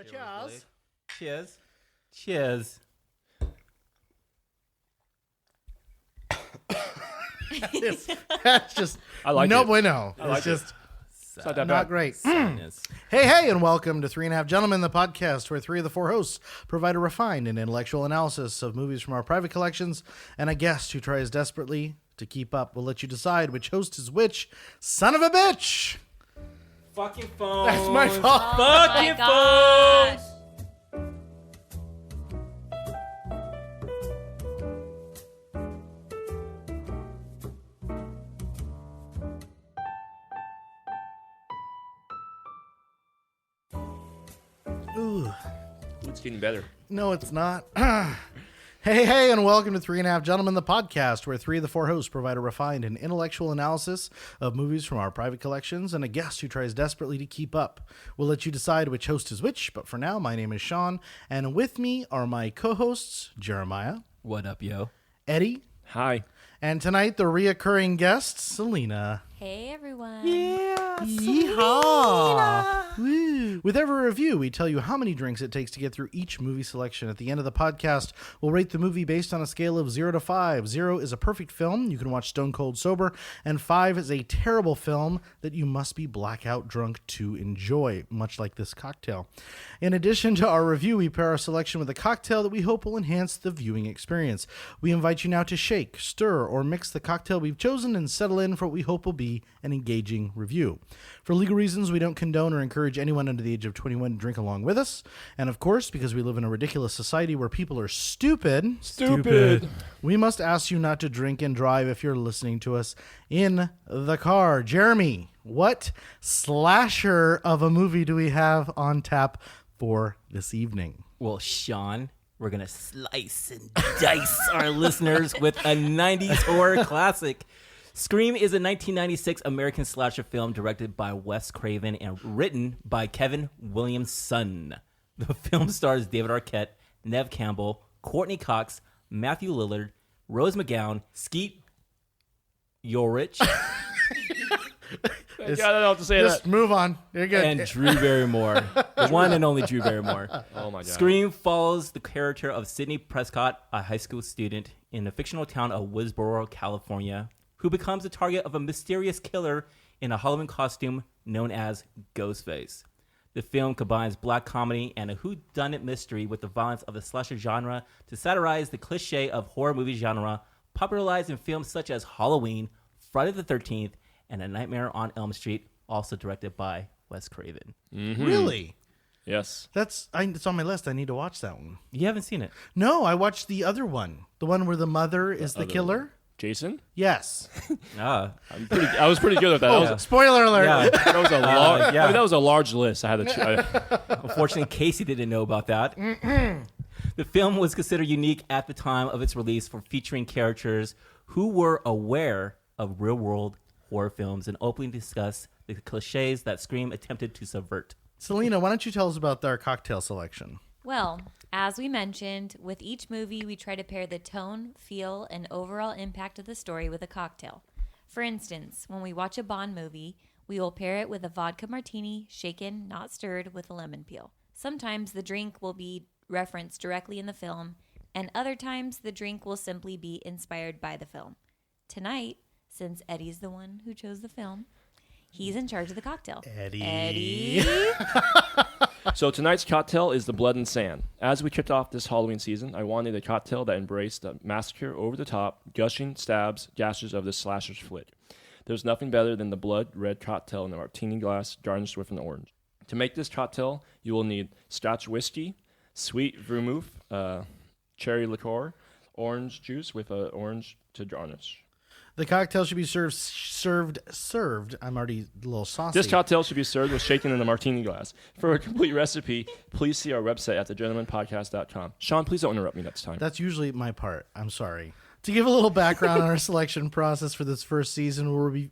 Cheers. Cheers. Cheers. That's just I like no it. bueno. I like It's just It's not that not bad. great. Sadness. Hey, and welcome to Three and a Half Gentlemen, the podcast where three of the four hosts provide a refined and intellectual analysis of movies from our private collections, and a guest who tries desperately to keep up. We'll let you decide which host is which. Son of a bitch! Fucking phone. That's my fault. Fucking phone. Ooh, It's getting better. no, it's not. Hey, and welcome to Three and a Half Gentlemen, the podcast where three of the four hosts provide a refined and intellectual analysis of movies from our private collections and a guest who tries desperately to keep up. We'll let you decide which host is which, but for now, my name is Sean, and with me are my co-hosts, Jeremiah, What up, yo? Eddie, Hi. and tonight, the reoccurring guest, Selena. Hey everyone. Yeah. Yeehaw! Woo. With every review, we tell you how many drinks it takes to get through each movie selection. At the end of the podcast, we'll rate the movie based on a scale of 0 to 5. 0 is a perfect film you can watch stone cold sober, and 5 is a terrible film that you must be blackout drunk to enjoy, much like this cocktail. In addition to our review, we pair our selection with a cocktail that we hope will enhance the viewing experience. We invite you now to shake, stir, or mix the cocktail we've chosen and settle in for what we hope will be an engaging review. For legal reasons, we don't condone or encourage anyone under the age of 21 to drink along with us. And of course, because we live in a ridiculous society where people are stupid, we must ask you not to drink and drive if you're listening to us in the car. Jeremy, what slasher of a movie do we have on tap for this evening? Well, Sean, we're going to slice and dice our listeners with a 90s horror classic. Scream is a 1996 American slasher film directed by Wes Craven and written by Kevin Williamson. The film stars David Arquette, Neve Campbell, Courteney Cox, Matthew Lillard, Rose McGowan, Skeet Ulrich, I don't know what to say Just that. move on. You're good. and Drew Barrymore. The one and only Drew Barrymore. Oh my god. Scream follows the character of Sidney Prescott, a high school student in the fictional town of Woodsboro, California, who becomes the target of a mysterious killer in a Halloween costume known as Ghostface. The film combines black comedy and a whodunit mystery with the violence of the slasher genre to satirize the cliche of horror movie genre popularized in films such as Halloween, Friday the 13th, and A Nightmare on Elm Street, also directed by Wes Craven. Really? Yes. It's on my list. I need to watch that one. You haven't seen it? No, I watched the other one. The one where the mother is the other killer? Jason? Yes. Ah, I was pretty good at that. Oh, That was spoiler alert. yeah. that was a large. yeah. I mean, that was a large list. I had to. Unfortunately, Casey didn't know about that. The film was considered unique at the time of its release for featuring characters who were aware of real-world horror films and openly discuss the cliches that Scream attempted to subvert. Selena, why don't you tell us about our cocktail selection? Well, as we mentioned, with each movie, we try to pair the tone, feel, and overall impact of the story with a cocktail. For instance, when we watch a Bond movie, we will pair it with a vodka martini, shaken, not stirred, with a lemon peel. Sometimes the drink will be referenced directly in the film, and other times the drink will simply be inspired by the film. Tonight, since Eddie's the one who chose the film, he's in charge of the cocktail. Eddie. So tonight's cocktail is the Blood and Sand. As we kicked off this Halloween season, I wanted a cocktail that embraced the massacre, over-the-top, gushing stabs, gashes of this slasher's flick. There's nothing better than the blood-red cocktail in a martini glass garnished with an orange. To make this cocktail, you will need Scotch whiskey, sweet vermouth, cherry liqueur, orange juice with an orange to garnish. The cocktail should be served. I'm already a little saucy. This cocktail should be served with shaken in a martini glass. For a complete recipe, please see our website at thegentlemanpodcast.com. Sean, please don't interrupt me next time. That's usually my part. I'm sorry. To give a little background on our selection process for this first season, we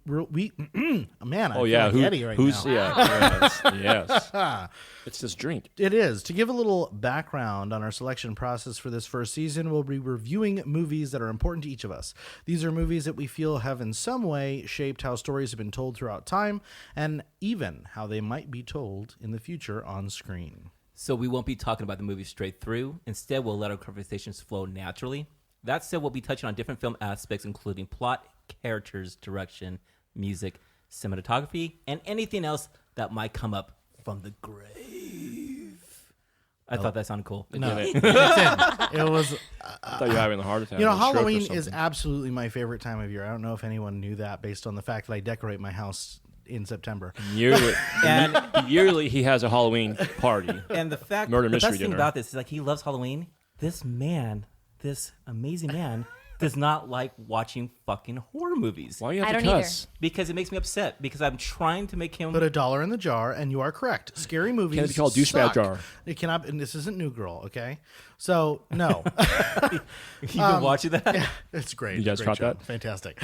man, I feel like Eddie right now. Yes. It's this drink. It is. To give a little background on our selection process for this first season, we'll be reviewing movies that are important to each of us. These are movies that we feel have in some way shaped how stories have been told throughout time, and even how they might be told in the future on screen. So we won't be talking about the movie straight through. Instead, we'll let our conversations flow naturally. That said, we'll be touching on different film aspects, including plot, characters, direction, music, cinematography, and anything else that might come up from the grave. I thought that sounded cool. No, it was. I thought you were having a heart attack. You know, or a stroke or Halloween is something. absolutely my favorite time of year. I don't know if anyone knew that based on the fact that I decorate my house in September. Yearly, he has a Halloween party. And the Murder the mystery best thing dinner. about this is like he loves Halloween. This man, this amazing man, does not like watching fucking horror movies. Why do you have I to don't either. cuss? Because it makes me upset. Because I'm trying to make him. Put $1 in the jar, and you are correct. Scary movies Can it be called douchebag suck. jar? It cannot. And this isn't New Girl, okay? So no, You've been watching that? yeah, it's great. You guys Great caught show. that? Fantastic.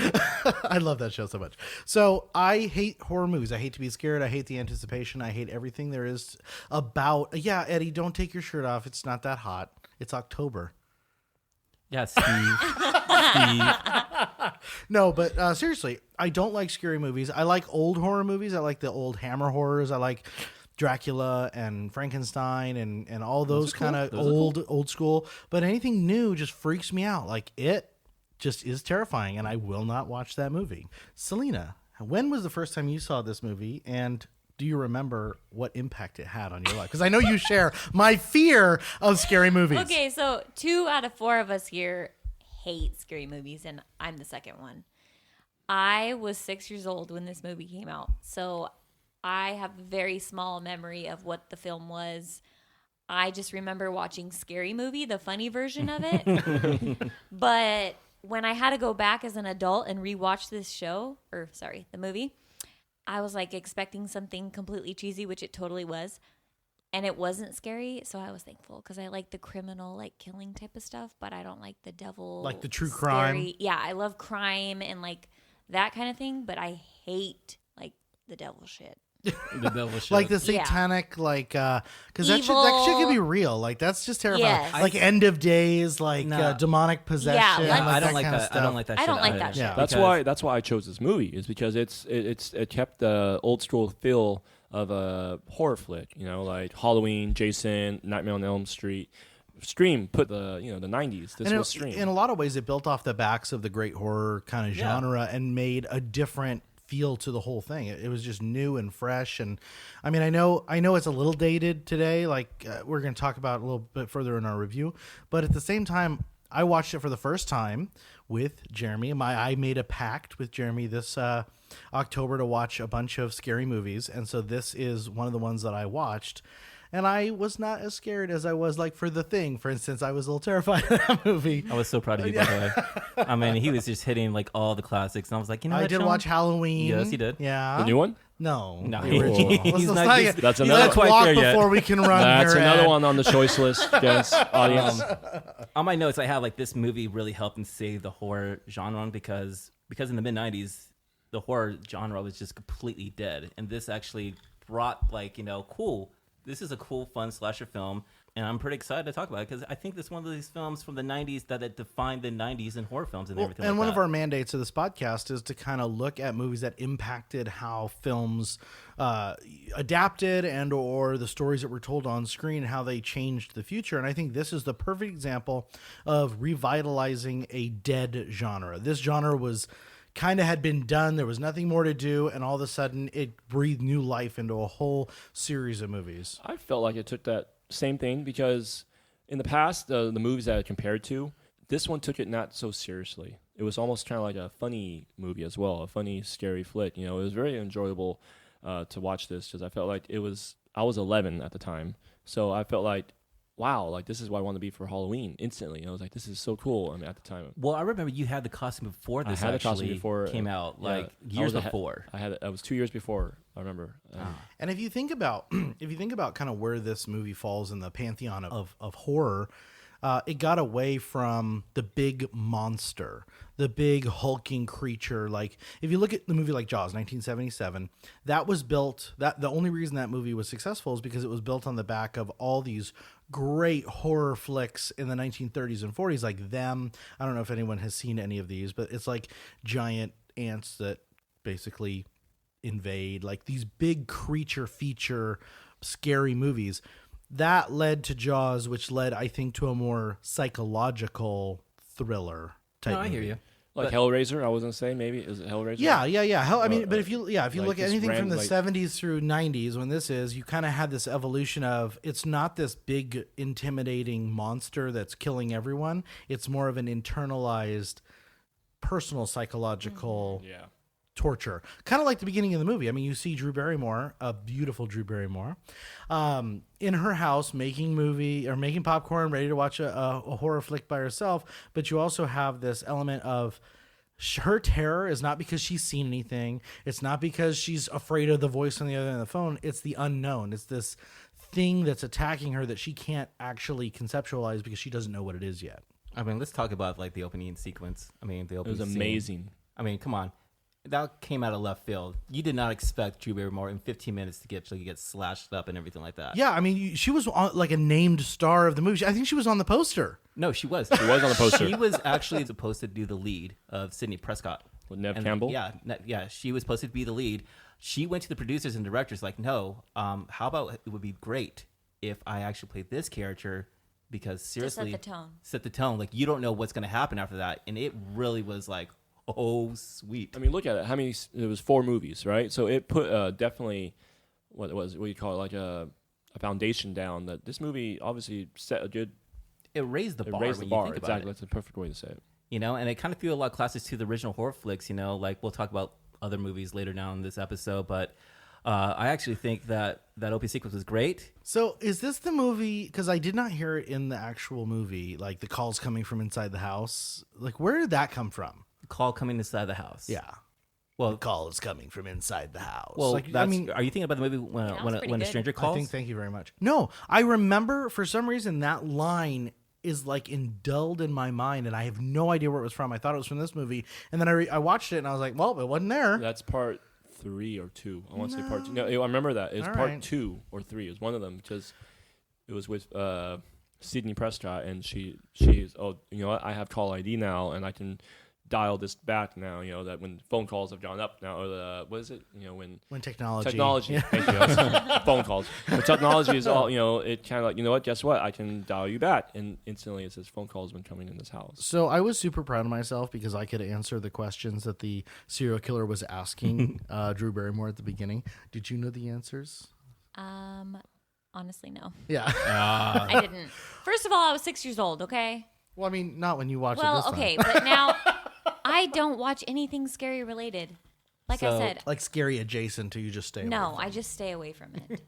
I love that show so much. So I hate horror movies. I hate to be scared. I hate the anticipation. I hate everything there is about. Yeah, Eddie, don't take your shirt off. It's not that hot. It's October. Yeah, Steve. No, but seriously, I don't like scary movies. I like old horror movies. I like the old Hammer horrors. I like Dracula and Frankenstein and all those kind of old school. But anything new just freaks me out. Like It just is terrifying, and I will not watch that movie. Selena, when was the first time you saw this movie, and do you remember what impact it had on your life? Because I know you share my fear of scary movies. Okay, so 2 out of 4 of us here hate scary movies, and I'm the second one. I was 6 years old when this movie came out, so I have a very small memory of what the film was. I just remember watching Scary Movie, the funny version of it. But when I had to go back as an adult and rewatch the movie, I was like expecting something completely cheesy, which it totally was. And it wasn't scary, so I was thankful because I like the criminal, like killing type of stuff, but I don't like the devil. Like the true scary. crime? Yeah, I love crime and like that kind of thing, but I hate like the devil shit. The devil shit. Like the satanic, like, because that shit could be real. Like that's just terrifying. Yes. Like end of days, like demonic possession. Yeah, I don't like kind of that. stuff. I don't like that. I shit don't like either. that shit. Yeah. That's why I chose this movie, is because it kept the old school feel of a horror flick. You know, like Halloween, Jason, Nightmare on Elm Street. Scream put the 90s. This was Scream. In a lot of ways, it built off the backs of the great horror kind of genre and made a different feel to the whole thing. It was just new and fresh. And I mean, I know it's a little dated today. Like we're going to talk about a little bit further in our review, but at the same time, I watched it for the first time with Jeremy. I made a pact with Jeremy this October to watch a bunch of scary movies, and so this is one of the ones that I watched. And I was not as scared as I was, like, for The Thing, for instance. I was a little terrified of that movie. I was so proud of you, by the way. I mean, he was just hitting like all the classics, and I was like, I did watch Halloween. Yes, you did. Yeah. The new one? No. No, the original. he's Let's not- not he's- get- That's let's another- quite walk there yet. before we can run. That's here, another Ed. one on the choice list, guys. Audience. On my notes, I have like this movie really helped and save the horror genre because in the mid '90s, the horror genre was just completely dead, and this actually brought cool. This is a cool, fun slasher film, and I'm pretty excited to talk about it because I think this is one of these films from the 90s that defined the 90s in horror films and everything And like one that. of our mandates of this podcast is to kind of look at movies that impacted how films adapted and or the stories that were told on screen and how they changed the future. And I think this is the perfect example of revitalizing a dead genre. This genre was kind of had been done. There was nothing more to do. And all of a sudden it breathed new life into a whole series of movies. I felt like it took that same thing because in the past, the movies that I compared to, this one took it not so seriously. It was almost kind of like a funny movie as well, a funny, scary flick. It was very enjoyable to watch this because I felt like I was 11 at the time. So I felt like, wow, like this is what I want to be for Halloween instantly. I was like, this is so cool. I mean, at the time. Well, I remember you had the costume before this I had the costume actually before, came out, yeah, like years before. I was 2 years before, I remember. And if you think about kind of where this movie falls in the pantheon of horror, it got away from the big monster, the big hulking creature. Like if you look at the movie like Jaws, 1977, that was built. That the only reason that movie was successful is because it was built on the back of all these great horror flicks in the 1930s and 40s, like Them. I don't know if anyone has seen any of these, but it's like giant ants that basically invade, like these big creature feature scary movies. that led to Jaws, which led, I think, to a more psychological thriller type. No, I hear movie. you. Like Hellraiser, I was gonna say maybe is it Hellraiser? Yeah. Hell, I mean, but if you like look at just anything from the like- 70s through 90s, when this is, you kind of had this evolution of it's not this big intimidating monster that's killing everyone. It's more of an internalized, personal psychological torture, kind of like the beginning of the movie. I mean, you see Drew Barrymore, a beautiful Drew Barrymore, in her house making popcorn, ready to watch a horror flick by herself. But you also have this element of her terror is not because she's seen anything. It's not because she's afraid of the voice on the other end of the phone. It's the unknown. It's this thing that's attacking her that she can't actually conceptualize because she doesn't know what it is yet. I mean, let's talk about like the opening sequence. I mean, the It opening was scene. amazing. I mean, come on. That came out of left field. You did not expect Drew Barrymore in 15 minutes to get slashed up and everything like that. Yeah, I mean, she was like a named star of the movie. I think she was on the poster. No, she was. She was on the poster. She was actually supposed to do the lead of Sidney Prescott. With Neve And, Campbell? Yeah, she was supposed to be the lead. She went to the producers and directors like, no, how about it would be great if I actually played this character, because seriously, set the tone. Like, you don't know what's going to happen after that. And it really was like, oh, sweet. I mean, look at it. How many? It was 4 movies, right? So it put definitely what do you call it, like a foundation down. That this movie obviously set a good. It raised the bar. You think about exactly. That's the perfect way to say it. You know, and it kind of threw a lot of classes to the original horror flicks. You know, like we'll talk about other movies later down in this episode, but I actually think that opening sequence was great. So is this the movie? Because I did not hear it in the actual movie, like the calls coming from inside the house. Like, where did that come from? Call coming inside the house. Yeah. Well, The call is coming from inside the house. well, Like, that's, are you thinking about the movie when a stranger calls? thank you very much. No, I remember for some reason that line is like indulled in my mind, and I have no idea where it was from. I thought it was from this movie, and then I watched it, and I was like, well, it wasn't there. That's part 3 or 2. I want to say part 2. No, I remember that. It was All part right. 2 or 3. It was one of them because it was with Sidney Prescott, and she's you know what? I have call ID now, and I can dial this back now. You know that when phone calls have gone up now, or what is it? You know when Technology. Technology. Thank you. That's phone calls. When technology is all, you know, it kind of like, you know what? Guess what? I can dial you back, and instantly it says phone calls been coming in this house. So I was super proud of myself because I could answer the questions that the serial killer was asking Drew Barrymore at the beginning. Did you know the answers? Honestly, no. Yeah. I didn't. First of all, I was 6 years old, okay? Well, I mean, not when you watch it this Well, time. okay, but now I don't watch anything scary related. Like I said, Like scary adjacent to you just stay away no, from. I just stay away from it.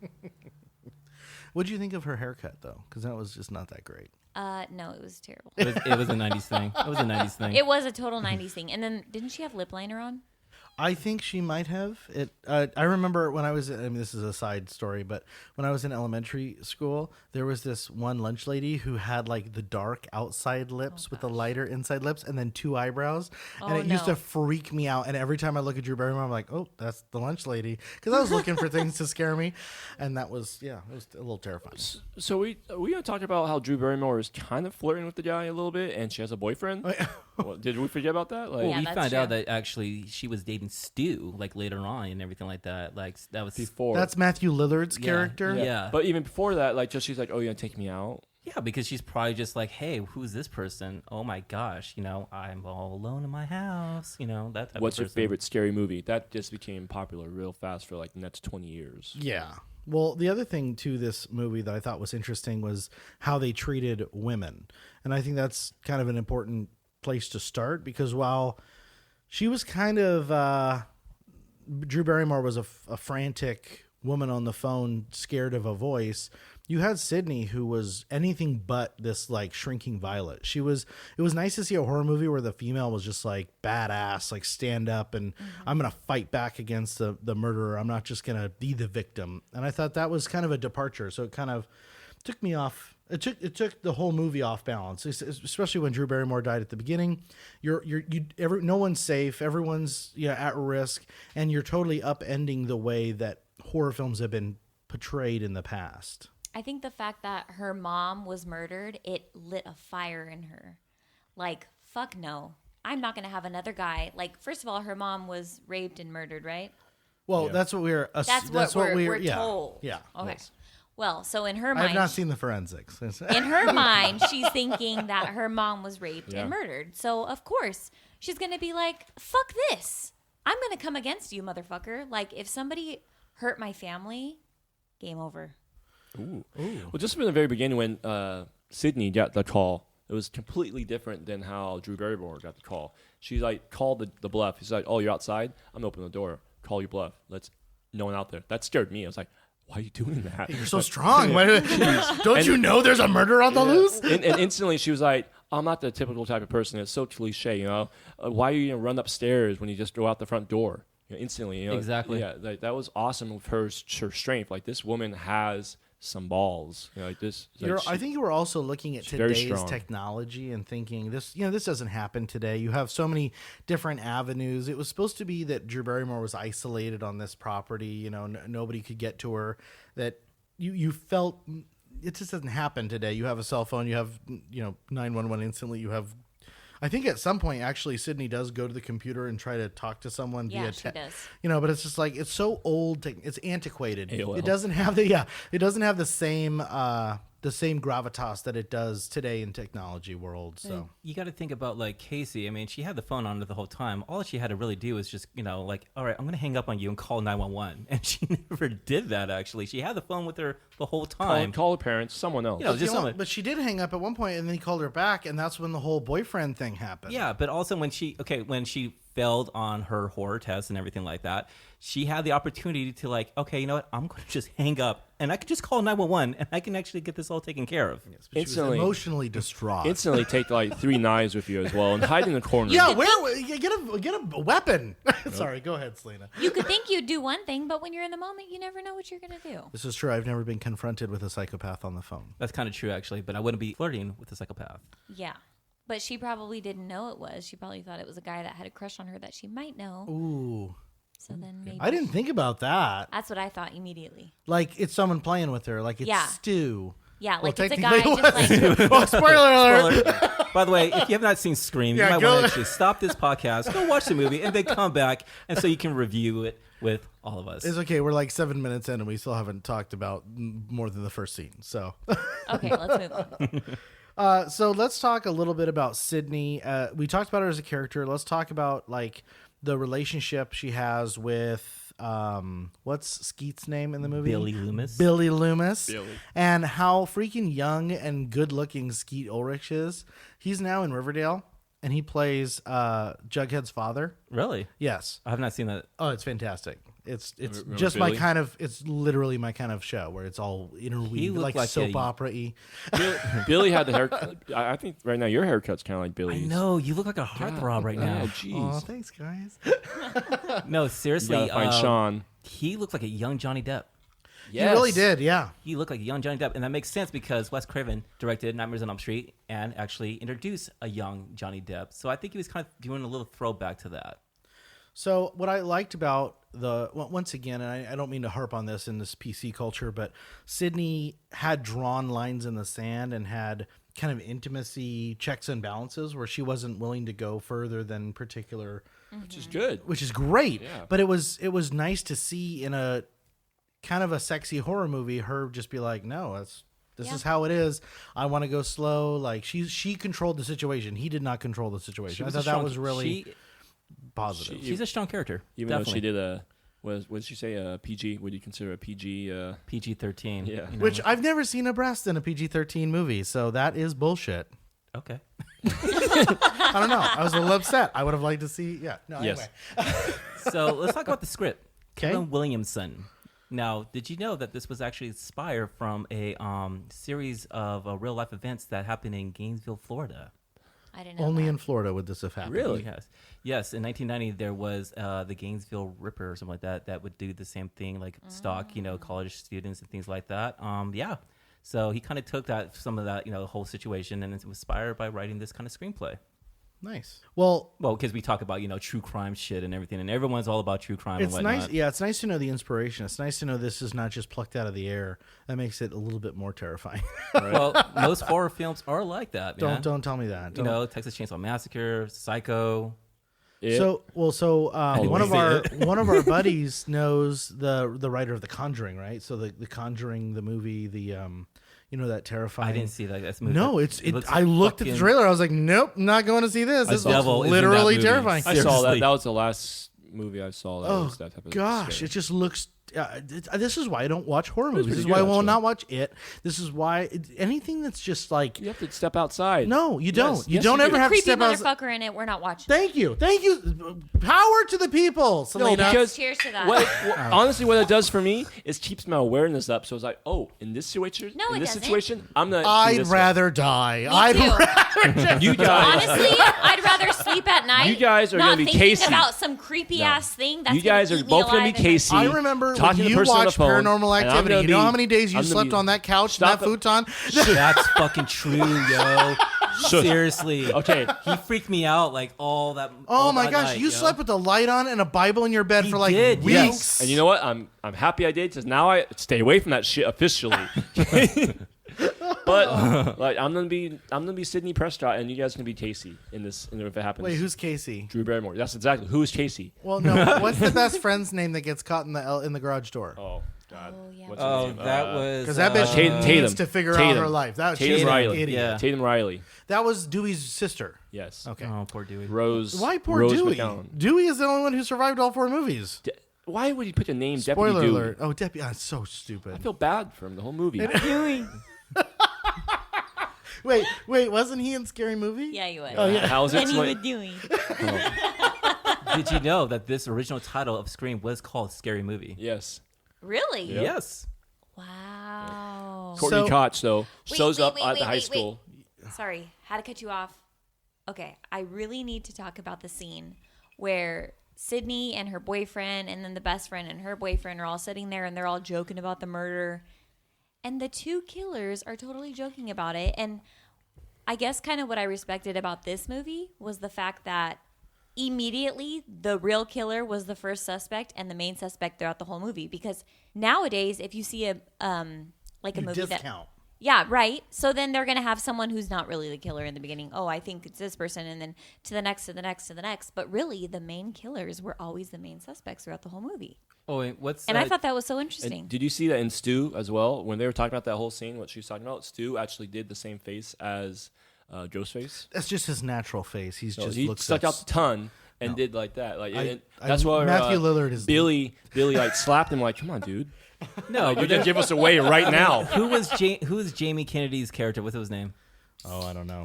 What did you think of her haircut, though? Because that was just not that great. No, it was terrible. It was a 90s thing. It was a 90s thing. It was a total 90s thing. And then, didn't she have lip liner on? I think she might have. I remember when I was, I mean, this is a side story, but when I was in elementary school, there was this one lunch lady who had like the dark outside lips with the lighter inside lips and then 2 eyebrows. And it used to freak me out. And every time I look at Drew Barrymore, I'm like, oh, that's the lunch lady. Because I was looking for things to scare me. And that was, it was a little terrifying. So we gonna talk about how Drew Barrymore is kind of flirting with the guy a little bit, and she has a boyfriend. Well, did we forget about that? Like, Well, Yeah, we that's found out true. that actually she was dating Stu, like later on and everything like that. Like that was before. That's Matthew Lillard's character. Yeah. But even before that, like, just she's like, "Oh, you're gonna take me out." Yeah, because she's probably just like, hey, who's this person? Oh my gosh, you know, I'm all alone in my house. You know, that type What's of your person. favorite scary movie? That just became popular real fast for like the next 20 years. Yeah. Well, the other thing to this movie that I thought was interesting was how they treated women. And I think that's kind of an important place to start because while she was kind of, Drew Barrymore was a frantic woman on the phone, scared of a voice. You had Sidney, who was anything but this like shrinking violet. It was nice to see a horror movie where the female was just like badass, like stand up and I'm going to fight back against the murderer. I'm not just going to be the victim. And I thought that was kind of a departure. So it kind of took me off. It took the whole movie off balance, especially when Drew Barrymore died at the beginning. No one's safe. Everyone's at risk. And you're totally upending the way that horror films have been portrayed in the past. I think the fact that her mom was murdered, it lit a fire in her. Like, fuck no. I'm not going to have another guy. Like, first of all, her mom was raped and murdered, right? Well, that's what we're That's what we're told. Yeah. Okay. Yes. Well, so in her I mind, have not seen the forensics. in her mind, she's thinking that her mom was raped Yeah. and murdered. So of course she's gonna be like, "Fuck this! I'm gonna come against you, motherfucker!" Like if somebody hurt my family, game over. Ooh. Well, just from the very beginning when Sidney got the call, it was completely different than how Drew Barrymore got the call. She like called the bluff. She's like, "Oh, you're outside? I'm opening the door. Call your bluff. No one out there." That scared me. I was like, "Why are you doing that?" You're so strong. Don't you know there's a murder on the loose? And instantly she was like, "I'm not the typical type of person. It's so cliche, you know. Why are you gonna run upstairs when you just go out the front door?" Instantly, Exactly. Yeah, that was awesome of her strength. Like this woman has some balls. Like this. I think you were also looking at very today's strong. technology and thinking this doesn't happen today. You have so many different avenues. It was supposed to be that Drew Barrymore was isolated on this property. Nobody could get to her. That you felt it just doesn't happen today. You have a cell phone. You have 911 instantly. You have. I think at some point, actually, Sidney does go to the computer and try to talk to someone Yeah, via she text. does. But it's just like it's so old, it's antiquated. AOL. It doesn't have the same gravitas that it does today in technology world. So You got to think about like Casey. I mean, she had the phone on her the whole time. All she had to really do was just, like, all right, I'm going to hang up on you and call 911. And she never did that, actually. She had the phone with her the whole time. call her parents, someone else. Just someone. but she did hang up at one point, and then he called her back, and that's when the whole boyfriend thing happened. Yeah, but also when she failed on her horror test and everything like that, she had the opportunity to like, okay, you know what? I'm going to just hang up, and I could just call 911, and I can actually get this all taken care of. Yes, but she was Instantly- emotionally distraught. Instantly take like 3 knives with you as well and hide in the corner. Yeah, get a weapon. Sorry, go ahead, Selena. You could think you'd do one thing, but when you're in the moment, you never know what you're gonna do. This is true. I've never been confronted with a psychopath on the phone. That's kind of true, actually, but I wouldn't be flirting with a psychopath. Yeah. But she probably didn't know it was. She probably thought it was a guy that had a crush on her that she might know. Ooh, So then maybe. I didn't think about that. That's what I thought immediately. Like it's someone playing with her. Like it's Yeah. Stu. Yeah, Well, like it's a technically guy just it like. Oh, spoiler alert! Spoiler. By the way, if you have not seen Scream, Yeah, you might go- want to actually stop this podcast, go watch the movie, and then come back, and so you can review it with all of us. It's okay. We're like 7 minutes in, and we still haven't talked about more than the first scene. So, Okay, let's move on. so let's talk a little bit about Sydney. We talked about her as a character. Let's talk about like the relationship she has with what's Skeet's name in the movie? Billy Loomis. Billy Loomis. Billy. And how freaking young and good-looking Skeet Ulrich is. He's now in Riverdale, and he plays Jughead's father. Really? Yes. I have not seen that. Oh, it's fantastic. It's Remember just Billy? my kind of. It's literally my kind of show where it's all interweaved, looked like like soap a- opera-y. Billy had the haircut. I think right now your haircut's kind of like I Billy's. know, you look like a heartthrob right Yeah, now. jeez. Oh, thanks, guys. No, You seriously. gotta find Sean. He looked like a young Johnny Depp. He really did, yeah. He looked like a young Johnny Depp, and that makes sense because Wes Craven directed Nightmares on Elm Street and actually introduced a young Johnny Depp. So I think he was kind of doing a little throwback to that. So what I liked about once again, and I don't mean to harp on this in this PC culture, but Sydney had drawn lines in the sand and had kind of intimacy checks and balances where she wasn't willing to go further than particular, Which is good. which is great. Yeah. But it was nice to see in a kind of a sexy horror movie her just be like, no, this Yeah. is how it is. I want to go slow. Like she controlled the situation. He did not control the situation. I was thought a that strong- was really She, positive. she's a strong character. Even definitely. though she did a, what did she say? A PG? Would you consider a PG? PG-13. Yeah. you know. Which I've never seen a breast in a PG-13 movie, so that is bullshit. Okay. I don't know. I was a little upset. I would have liked to see. Yeah. No. Yes. Anyway. So let's talk about the script. Okay. Kevin Williamson. Now, did you know that this was actually inspired from a series of real life events that happened in Gainesville, Florida? I didn't know. Only that. in Florida would this have happened. Really? Yes. In 1990, there was the Gainesville Ripper or something like that that would do the same thing, like stalk, college students and things like that. Yeah. So he kind of took some of that, whole situation, and it was inspired by writing this kind of screenplay. Nice. Well, Well, because we talk about true crime shit and everything, and everyone's all about true crime and it's whatnot. nice. Yeah, it's nice to know the inspiration. It's nice to know this is not just plucked out of the air. That makes it a little bit more terrifying. Well, most horror films are like that, man. Don't tell me that. Don't. Texas Chainsaw Massacre, Psycho. One of our buddies knows the writer of The Conjuring, right? So the Conjuring, the movie, that terrifying. I didn't see that. That's movie. No, I looked at the trailer. I was like, nope, not going to see this. This is literally terrifying. I saw that. That was the last movie I saw. That was that type of gosh, scary. it just looks. This is why I don't watch horror movies. This is why I will not watch it. This is why anything that's just like you have to step outside. No, you don't. Yes, you don't ever have to step outside. Creepy motherfucker in it. We're not watching. Thank you. Power to the people, Selena. No, because cheers to that. Honestly, what it does for me is keeps my awareness up. So it's like, in this situation, I'm gonna. I'd rather die. Me too. You guys. Honestly, I'd rather sleep at night. You guys are not gonna be thinking Casey. about some creepy ass thing. That's you guys are both gonna be Casey. I remember when talking to you the person on the watched phone, Paranormal Activity. You know how many days you slept on that couch, that futon? That's fucking true, yo. Seriously. Okay. He freaked me out like all that. Oh my gosh, you slept with a light on and a Bible in your bed for like weeks. Yes. And you know what? I'm happy I did because now I stay away from that shit officially. But I'm gonna be Sidney Prescott and you guys can be Casey in this. And if it happens. Wait, who's Casey? Drew Barrymore. That's exactly who is Casey. Well, no. What's the best friend's name that gets caught in the garage door? Oh God. Oh, yeah. What's her name? That was because that bitch needs to figure out her life. She's Riley. an idiot. Yeah. Tatum Riley. That was Dewey's sister. Yes. Okay. Oh, poor Dewey. Rose. Why poor Rose Dewey? McGowan. Dewey is the only one who survived all 4 movies. Why would he put the name Spoiler Deputy Dewey? alert. Oh, Deputy. That's so stupid. I feel bad for him the whole movie. Wait, wasn't he in Scary Movie? Yeah, you would. Oh, yeah. How is it? And he would doing. Did you know that this original title of Scream was called Scary Movie? Yes. Really? Yep. Yes. Wow. Courtney Cox, though, Wait, shows up wait, at wait, the high wait, school. Sorry, had to cut you off. Okay, I really need to talk about the scene where Sydney and her boyfriend and then the best friend and her boyfriend are all sitting there and they're all joking about the murder. And the 2 killers are totally joking about it. And I guess kind of what I respected about this movie was the fact that immediately the real killer was the first suspect and the main suspect throughout the whole movie. Because nowadays, if you see a movie discount. Yeah, right. So then they're going to have someone who's not really the killer in the beginning. Oh, I think it's this person. And then to the next, to the next, to the next. But really, the main killers were always the main suspects throughout the whole movie. Oh, wait, And I thought that was so interesting. And did you see that in Stu as well? When they were talking about that whole scene, what she was talking about, Stu actually did the same face as Ghostface. That's just his natural face. He stuck out the tongue and did like that. That's why Matthew Lillard is Billy like slapped him like, come on, dude. No, you're gonna give us away right now. Who was Jamie Kennedy's character? What's his name? Oh, I don't know.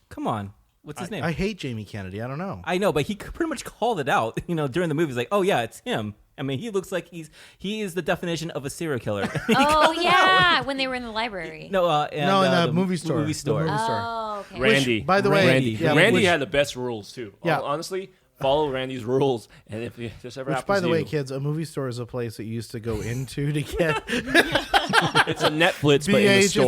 Come on. What's his name? I hate Jamie Kennedy. I don't know. I know, but he pretty much called it out, during the movie. He's like, oh, yeah, it's him. I mean, he looks like he is the definition of a serial killer. Oh, yeah, when they were in the library. No, in the movie store. Movie store. Oh, okay. Randy. Which, by the way, Randy had the best rules, too. Yeah. Honestly, follow Randy's rules, and if this ever happens by the to way, you, kids, a movie store is a place that you used to go into to get. It's a Netflix, but in the store.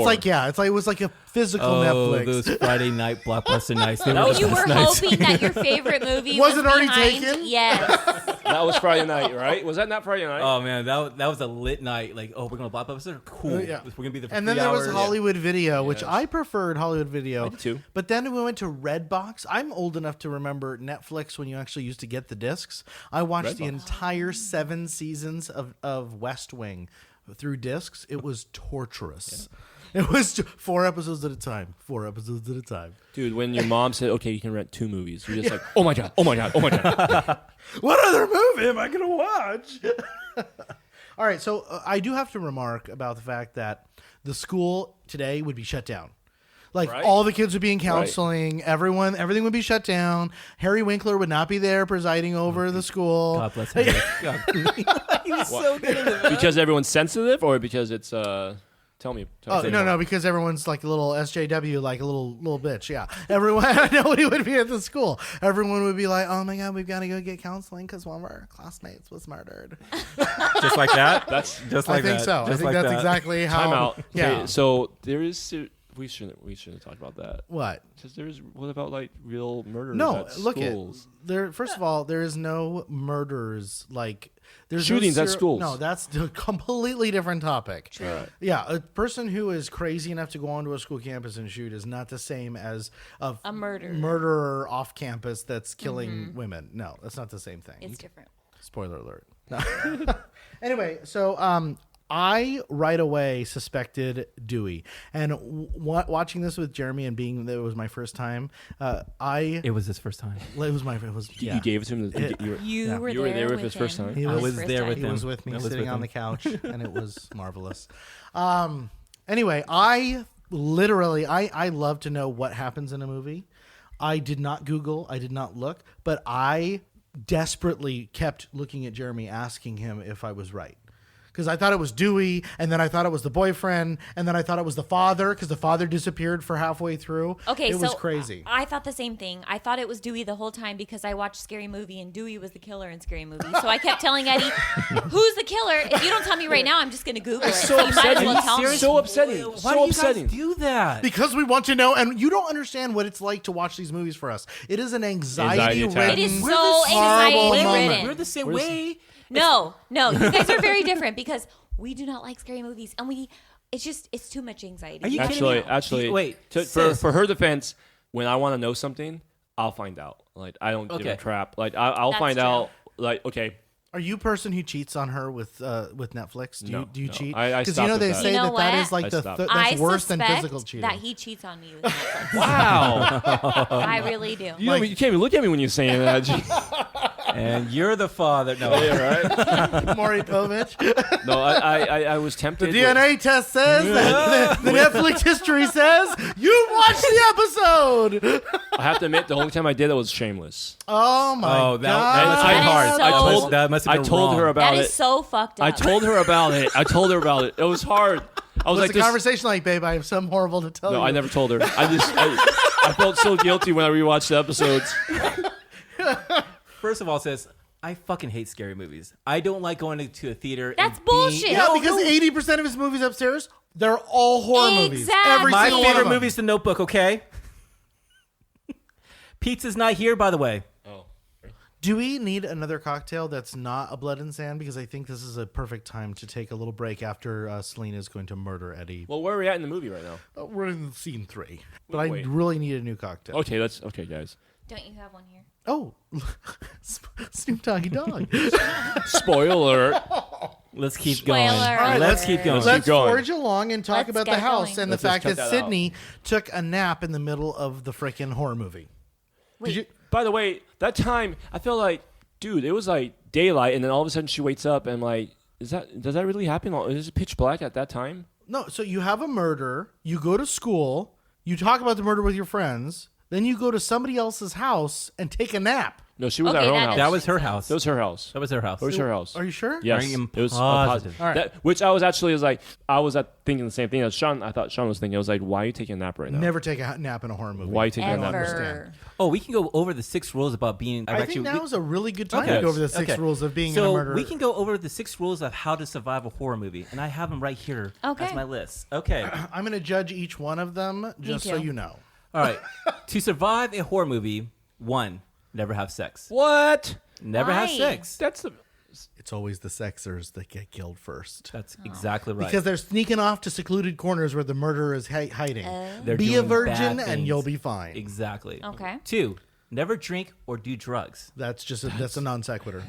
It was like a physical Netflix. Those Friday night blockbuster nights. You were hoping that your favorite movie was it already behind? taken? Yes. That was Friday night, right? Was that not Friday night? Oh man, that was a lit night. Like, oh, we're gonna blockbuster. Cool. Yeah. We're gonna be there for and 3 then there was hours. Hollywood Video, which I preferred Hollywood Video. I did too. But then we went to Redbox. I'm old enough to remember Netflix when you actually used to get the discs. I watched the entire 7 seasons of West Wing through discs. It was torturous. Yeah. It was 4 episodes at a time. 4 episodes at a time. Dude, when your mom said, okay, you can rent 2 movies, you're just like, oh my God, oh my God, oh my God. What other movie am I going to watch? All right, so I do have to remark about the fact that the school today would be shut down. Like, all the kids would be in counseling. Right. Everything would be shut down. Harry Winkler would not be there presiding over the school. God bless him. He's so good at it. Because everyone's sensitive, or because it's Tell me. No, because everyone's like a little SJW, like a little bitch. Yeah, everyone. Nobody would be at the school. Everyone would be like, "Oh my God, we've got to go get counseling because one of our classmates was murdered." Just like that. That's just like I think that. so. Just I think that's exactly how. Time out. Yeah. Okay, so there is We shouldn't talk about that. What? Because what about like real murders? No, at look schools? First of all, there is no murders like there's Shootings no at schools. No, that's a completely different topic. All right. Yeah, a person who is crazy enough to go onto a school campus and shoot is not the same as a murderer off campus that's killing women. No, that's not the same thing. It's different. Spoiler alert. No. Anyway, so I right away suspected Dewey, and watching this with Jeremy and being that it was my first time, It was his first time. Yeah. You gave it to him. You were there with with his first time? He I was was there with He him. was with me I was sitting with on him. the couch, and it was marvelous. Anyway, I love to know what happens in a movie. I did not Google, I did not look, but I desperately kept looking at Jeremy, asking him if I was right. Because I thought it was Dewey, and then I thought it was the boyfriend, and then I thought it was the father, because the father disappeared for halfway through. Okay, it so was crazy. I thought the same thing. I thought it was Dewey the whole time because I watched Scary Movie and Dewey was the killer in Scary Movie. So I kept telling Eddie, "Who's the killer?" If you don't tell me right now, I'm just going to Google it. So you might as upsetting. well tell me. So upsetting. Why So do you upsetting. guys do that? Because we want to know, and you don't understand what it's like to watch these movies for us. It is an anxiety-ridden, attack. It is We're so the same horrible anxiety moment. ridden. We're the same way. No, you guys are very different because we do not like scary movies, and it's too much anxiety. Are you kidding me? Actually, Wait, for her defense, when I want to know something, I'll find out. Like I don't give a crap. Like I'll That's find true. out. Like okay, Are you a person who cheats on her with Netflix? No, Do you no. cheat? I Because stopped they at that. say You know that what? is like I stopped. that's I worse than suspect physical cheating. that he cheats on me with Netflix. wow. I really do. You can't even look at me when you're saying that. And you're the father. No, right? Maury Povich. No, I was tempted. The DNA test says that the Netflix history says you watched the episode. I have to admit, the only time I did it was Shameless. Oh my Oh, god! that must have been That is hard. so- That must have I been told wrong. her about That it. is so fucked up. I told her about it. It was hard. I was What's like, the this, conversation like, babe? I have something horrible to tell you. no, I never told her. I felt so guilty when I rewatched the episodes. First of all, sis, I fucking hate scary movies. I don't like going to a theater. That's and being- bullshit. Yeah, because 80% of his movies upstairs, they're all horror movies. Exactly. Every My single one favorite of them. movie is The Notebook. Okay. Pizza's not here, by the way. Oh. Do we need another cocktail that's not a blood and sand? Because I think this is a perfect time to take a little break after Selena is going to murder Eddie. Well, where are we at in the movie right now? We're in scene 3. But Wait. I really need a new cocktail. Okay, guys. Don't you have one here? Oh, Snoop Doggy Dog. Spoiler. Let's keep Spoiler going. alert. Let's keep going. Let's keep going. forge along and talk Let's about the get house going. and Let's the just fact cut that that out. Sydney took a nap in the middle of the freaking horror movie. Wait, you- By the way, that time I felt like, dude, it was like daylight, and then all of a sudden she wakes up, and I'm like, does that really happen? Is it pitch black at that time? No, so you have a murder, you go to school, you talk about the murder with your friends, then you go to somebody else's house and take a nap. No, she was Okay, at her own that house. That was her house. That was her house. That was her house. That was her house. Are you sure? Yes, I am it was positive. All right. Which I was actually thinking the same thing as Sean. I thought Sean was thinking. I was like, why are you taking a nap right now? Never take a nap in a horror movie. Why are you taking a nap? ever. Oh, we can go over the 6 rules about being. I think now is a really good time Okay. to go over the 6 Okay. rules of being in a So murder. we can go over the 6 rules of how to survive a horror movie, and I have them right here Okay. as my list. Okay. I'm going to judge each one of them just so too. you know. All right. To survive a horror movie, 1, never have sex. What? Never have Why? sex. That's the. It's always the sexers that get killed first. That's exactly right. Because they're sneaking off to secluded corners where the murderer is hiding. They're Be a doing virgin bad and things. you'll be fine. Exactly. Okay. 2, never drink or do drugs. That's a non sequitur.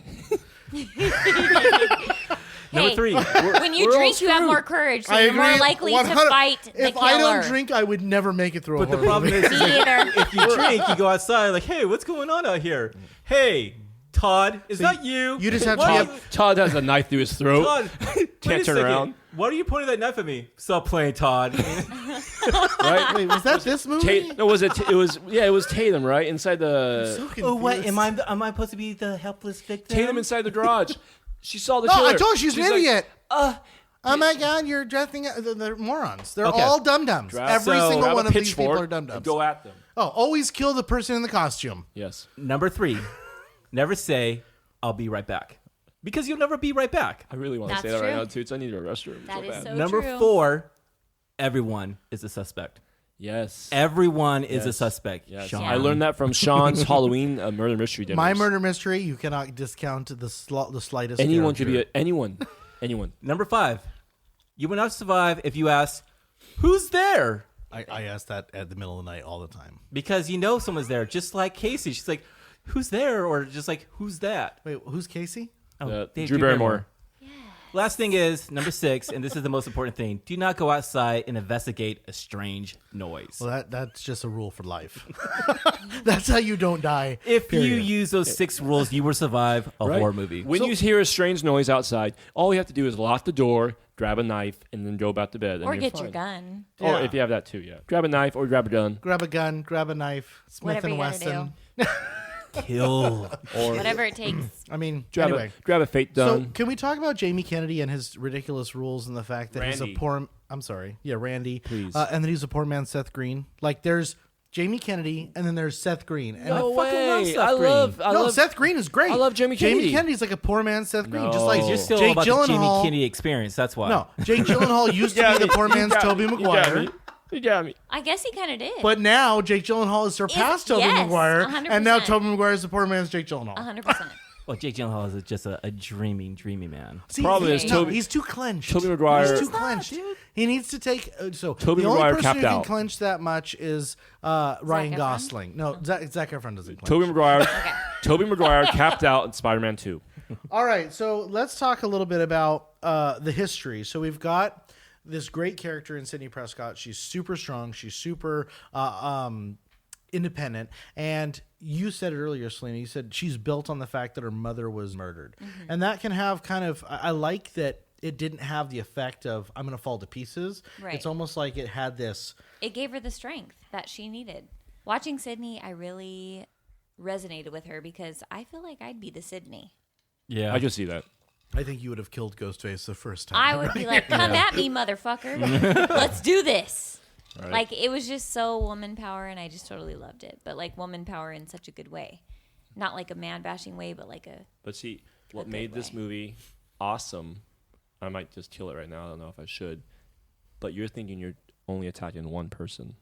Number Hey, 3, when you we're all drink, you have screwed. more courage, so I you're agree. more likely to 100 fight the If killer. I don't drink, I would never make it through but a the horror problem movie. is, Me either. if you drink, you go outside like, hey, what's going on out here? Hey, Todd, is that you? you just have Why to are be Todd has a knife through his throat. Todd, wait Can't a turn second. around. Why are you pointing that knife at me? Stop playing, Todd. Right? Wait, was that this movie? No, was it? It was Tatum, right? Inside the So Oh, what? confused. Am I supposed to be the helpless victim? Tatum inside the garage. She saw the No, killer. I told you she's an like, idiot. Oh my God, you're dressing. They're morons. They're Okay. all dum dums. Grab- Every So- single grab one a of these people pitchfork are dum and dums. Go at them. Oh, always kill the person in the costume. Yes. Number 3, never say, I'll be right back. Because you'll never be right back. I really want to That's say that right true. now, too. I need a restroom. That so is bad. so Number true. 4, everyone is a suspect. Yes. Everyone is a suspect. Yes. Sean. I learned that from Sean's Halloween murder mystery dinners. My murder mystery, you cannot discount the slightest. Anyone could character. be anyone. Number 5. You would not survive if you asked, "Who's there?" I ask that at the middle of the night all the time. Because you know someone's there. Just like Casey. She's like, "Who's there?" Or just like, "Who's that?" Wait, who's Casey? Oh, Drew Barrymore. Last thing is, number 6, and this is the most important thing. Do not go outside and investigate a strange noise. Well, that's just a rule for life. That's how you don't die. If you period. use those 6 rules, you will survive a Right. horror movie. When you hear a strange noise outside, all you have to do is lock the door, grab a knife, and then go back to bed. And Or you're get fine. your gun. Or Yeah. if you have that too, yeah. Grab a knife or grab a gun. grab a gun, grab a knife, Smith Whatever and you gotta Wesson. Kill. Or Whatever it takes. I mean, grab, anyway. grab a fake So gun. can we talk about Jamie Kennedy and his ridiculous rules and the fact that he's Randy. a poor? I'm sorry, yeah, Randy. Please. And then he's a poor man, Seth Green. Like there's Jamie Kennedy and then there's Seth Green. And No I fucking love way. Seth I Green. love Seth Green is great. I love Jamie Kennedy. Jamie Kennedy's like a poor man, Seth Green, No. just like You're still Jake about the Jamie Gyllenhaal. Kennedy experience. That's why. No, Jake Gyllenhaal used to be the poor man's Tobey Maguire. You got me. I guess he kind of did. But now Jake Gyllenhaal has surpassed Tobey yes, Maguire, 100%. and now Tobey Maguire is the poor man's Jake Gyllenhaal. 100%. Well, Jake Gyllenhaal is just a dreamy man. See, Problem he- is no, Tobey- he's too clenched. Tobey Maguire- He's too He's clenched. He needs to take. So Tobey the only Maguire person capped who can out. clench that much is Ryan Efron? Gosling. No, Zac Efron doesn't clench. Tobey Maguire. Tobey Maguire capped out in Spider-Man 2. All right, so let's talk a little bit about the history. So we've got this great character in Sidney Prescott. She's super strong. She's super independent. And you said it earlier, Selena. You said she's built on the fact that her mother was murdered. And that can have kind of, I like that it didn't have the effect of, I'm going to fall to pieces. Right. It's almost like it had this. It gave her the strength that she needed. Watching Sydney, I really resonated with her because I feel like I'd be the Sydney. Yeah. I can see that. I think you would have killed Ghostface the first time. I would be like, come at me, motherfucker. Let's do this. Right. Like, it was just so woman power, and I just totally loved it. But, like, woman power in such a good way. Not like a man-bashing way, but like a... But see, what good made this way. movie awesome, I might just kill it right now. I don't know if I should. But you're thinking you're only attacking one person.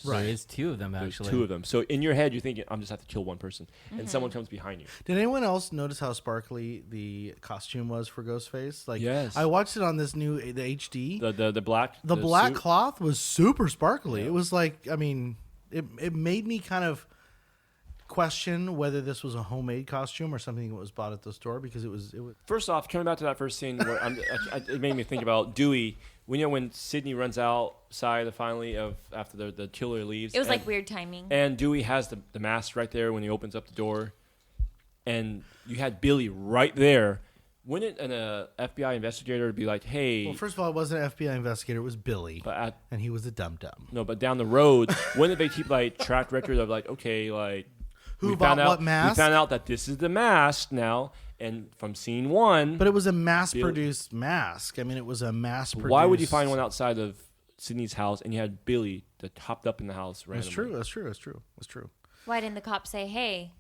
There is 2 of them, There's actually. 2 of them. So in your head, you're thinking, I'm just have to kill one person. Mm-hmm. And someone comes behind you. Did anyone else notice how sparkly the costume was for Ghostface? Like, Yes. I watched it on this new the HD. The black The black suit. cloth was super sparkly. It was like, I mean, it made me kind of question whether this was a homemade costume or something that was bought at the store because it was. First off, coming back to that first scene, where it made me think about Dewey. When Sidney runs outside finally after the killer leaves. It was and, like weird timing. And Dewey has the mask right there when he opens up the door, and you had Billy right there. Wouldn't an FBI investigator be like, "Hey"? Well, first of all, it wasn't an FBI investigator; it was Billy, but and he was a dum dum. no, but down the road, wouldn't they keep like track record of like, okay, like Who we bought found out, what mask? We found out that this is the mask now, and from scene 1. But it was a mass-produced mask. I mean, it was a mass-produced. Why would you find one outside of Sydney's house and you had Billy that hopped up in the house randomly? That's true. Why didn't the cop say, hey,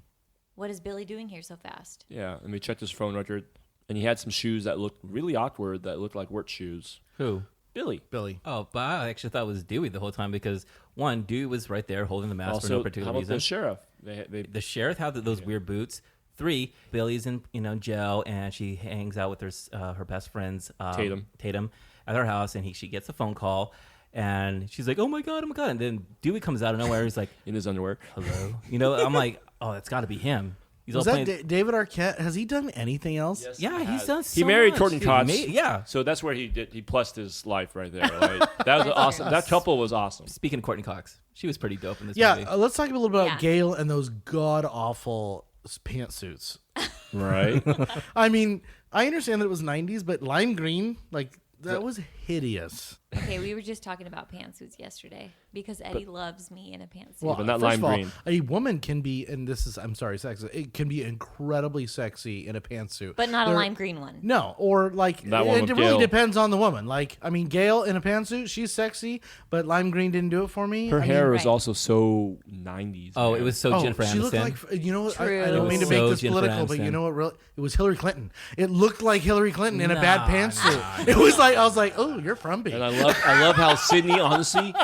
what is Billy doing here so fast? Yeah, and we checked his phone record, and he had some shoes that looked really awkward, that looked like work shoes. Who? Billy. Oh, but I actually thought it was Dewey the whole time because, 1, Dewey was right there holding the mask for no Also, particular how about reason. the sheriff? The sheriff had those weird boots. 3, Billy's in jail and she hangs out with her best friends Tatum at her house, and she gets a phone call and she's like, oh my god, and then Dewey comes out of nowhere. He's like in his underwear. Hello, I'm like, oh, that's got to be him. He's Was all that playing. David Arquette? Has he done anything else? Yes. Yeah, he's done. So He married much, Courteney dude. Cox. Yeah. So that's where he plussed his life right there. Like, that was awesome. That couple was awesome. Speaking of Courteney Cox, she was pretty dope in this Yeah, movie. let's talk a little bit about Yeah. Gail and those god awful pantsuits. Right. I mean, I understand that it was 90s, but lime green, like that was hideous. Okay, we were just talking about pantsuits yesterday because Eddie loves me in a pantsuit. Well, but not first lime of all, green. a woman can be, and this is, I'm sorry, sexist. It can be incredibly sexy in a pantsuit, but not a There- lime green one. No, or like That one it with really Gail. depends on the woman. Like, I mean, Gail in a pantsuit, she's sexy, but lime green didn't do it for me. Her I hair mean, was right. also so 90s. Oh, man. it was so Jennifer she looked Aniston. like, you know what? I True. don't mean to It make was this so Jennifer political, but you Aniston. know what? Really, it was Hillary Clinton. It looked like Hillary Clinton in a bad Nah, pantsuit. nah, It was like, I was like, oh, you're frumpy. And I love how Sidney honestly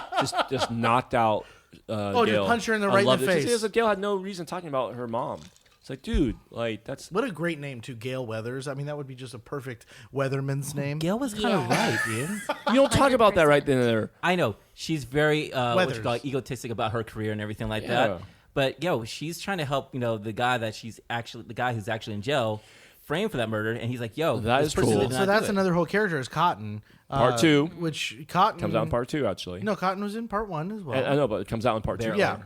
just knocked out Gail. Just punch her in the right in the face. Because Gail had no reason talking about her mom. It's like, dude, like that's what a great name too, Gail Weathers. I mean, that would be just a perfect weatherman's name. Gail was kind of right, dude. you don't talk about that right then and there. I know she's very Weathers. egotistic about her career and everything like Yeah. that. But she's trying to help the guy who's actually in jail, framed for that murder, and he's like, That this is person cool. did not So that's do it. another whole character is Cotton. Part 2. Which Cotton Comes out in part 2, actually. No, Cotton was in part 1 as well. I know, but it comes out in part 2. Yeah.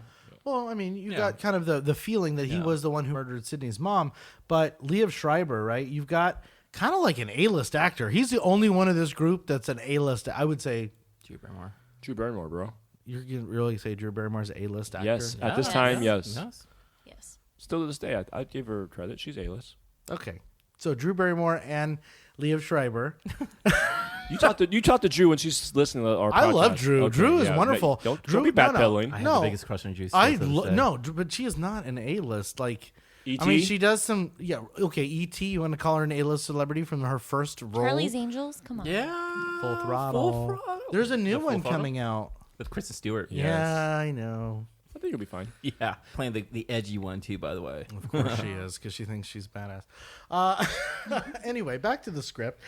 Well, I mean, you got kind of the feeling that he was the one who murdered Sidney's mom, but Liev Schreiber, right? You've got kind of like an A-list actor. He's the only one of this group that's an A-list. I would say Drew Barrymore. Drew Barrymore, bro. you're gonna really say Drew Barrymore's an A-list actor. Yes, at this time, yes. Yes. Still to this day, I'd give her credit. She's A-list. Okay, so Drew Barrymore and Liev Schreiber. You talk to Drew when she's listening to our podcast. I love Drew. Okay, Drew is yeah, wonderful. Don't Drew, be backpedaling. I have No. the biggest crush on Drew. But she is not an A-list. Like, E.T.? I mean, she does some. Yeah, okay. E.T. You want to call her an A-list celebrity from her first role? Charlie's Angels? Come on. Yeah. Full Throttle. There's a new one coming out. With Kristen Stewart. Yes. Yeah, I know. I think you'll be fine. Yeah. Playing the edgy one, too, by the way. Of course she is, because she thinks she's badass. Anyway, back to the script.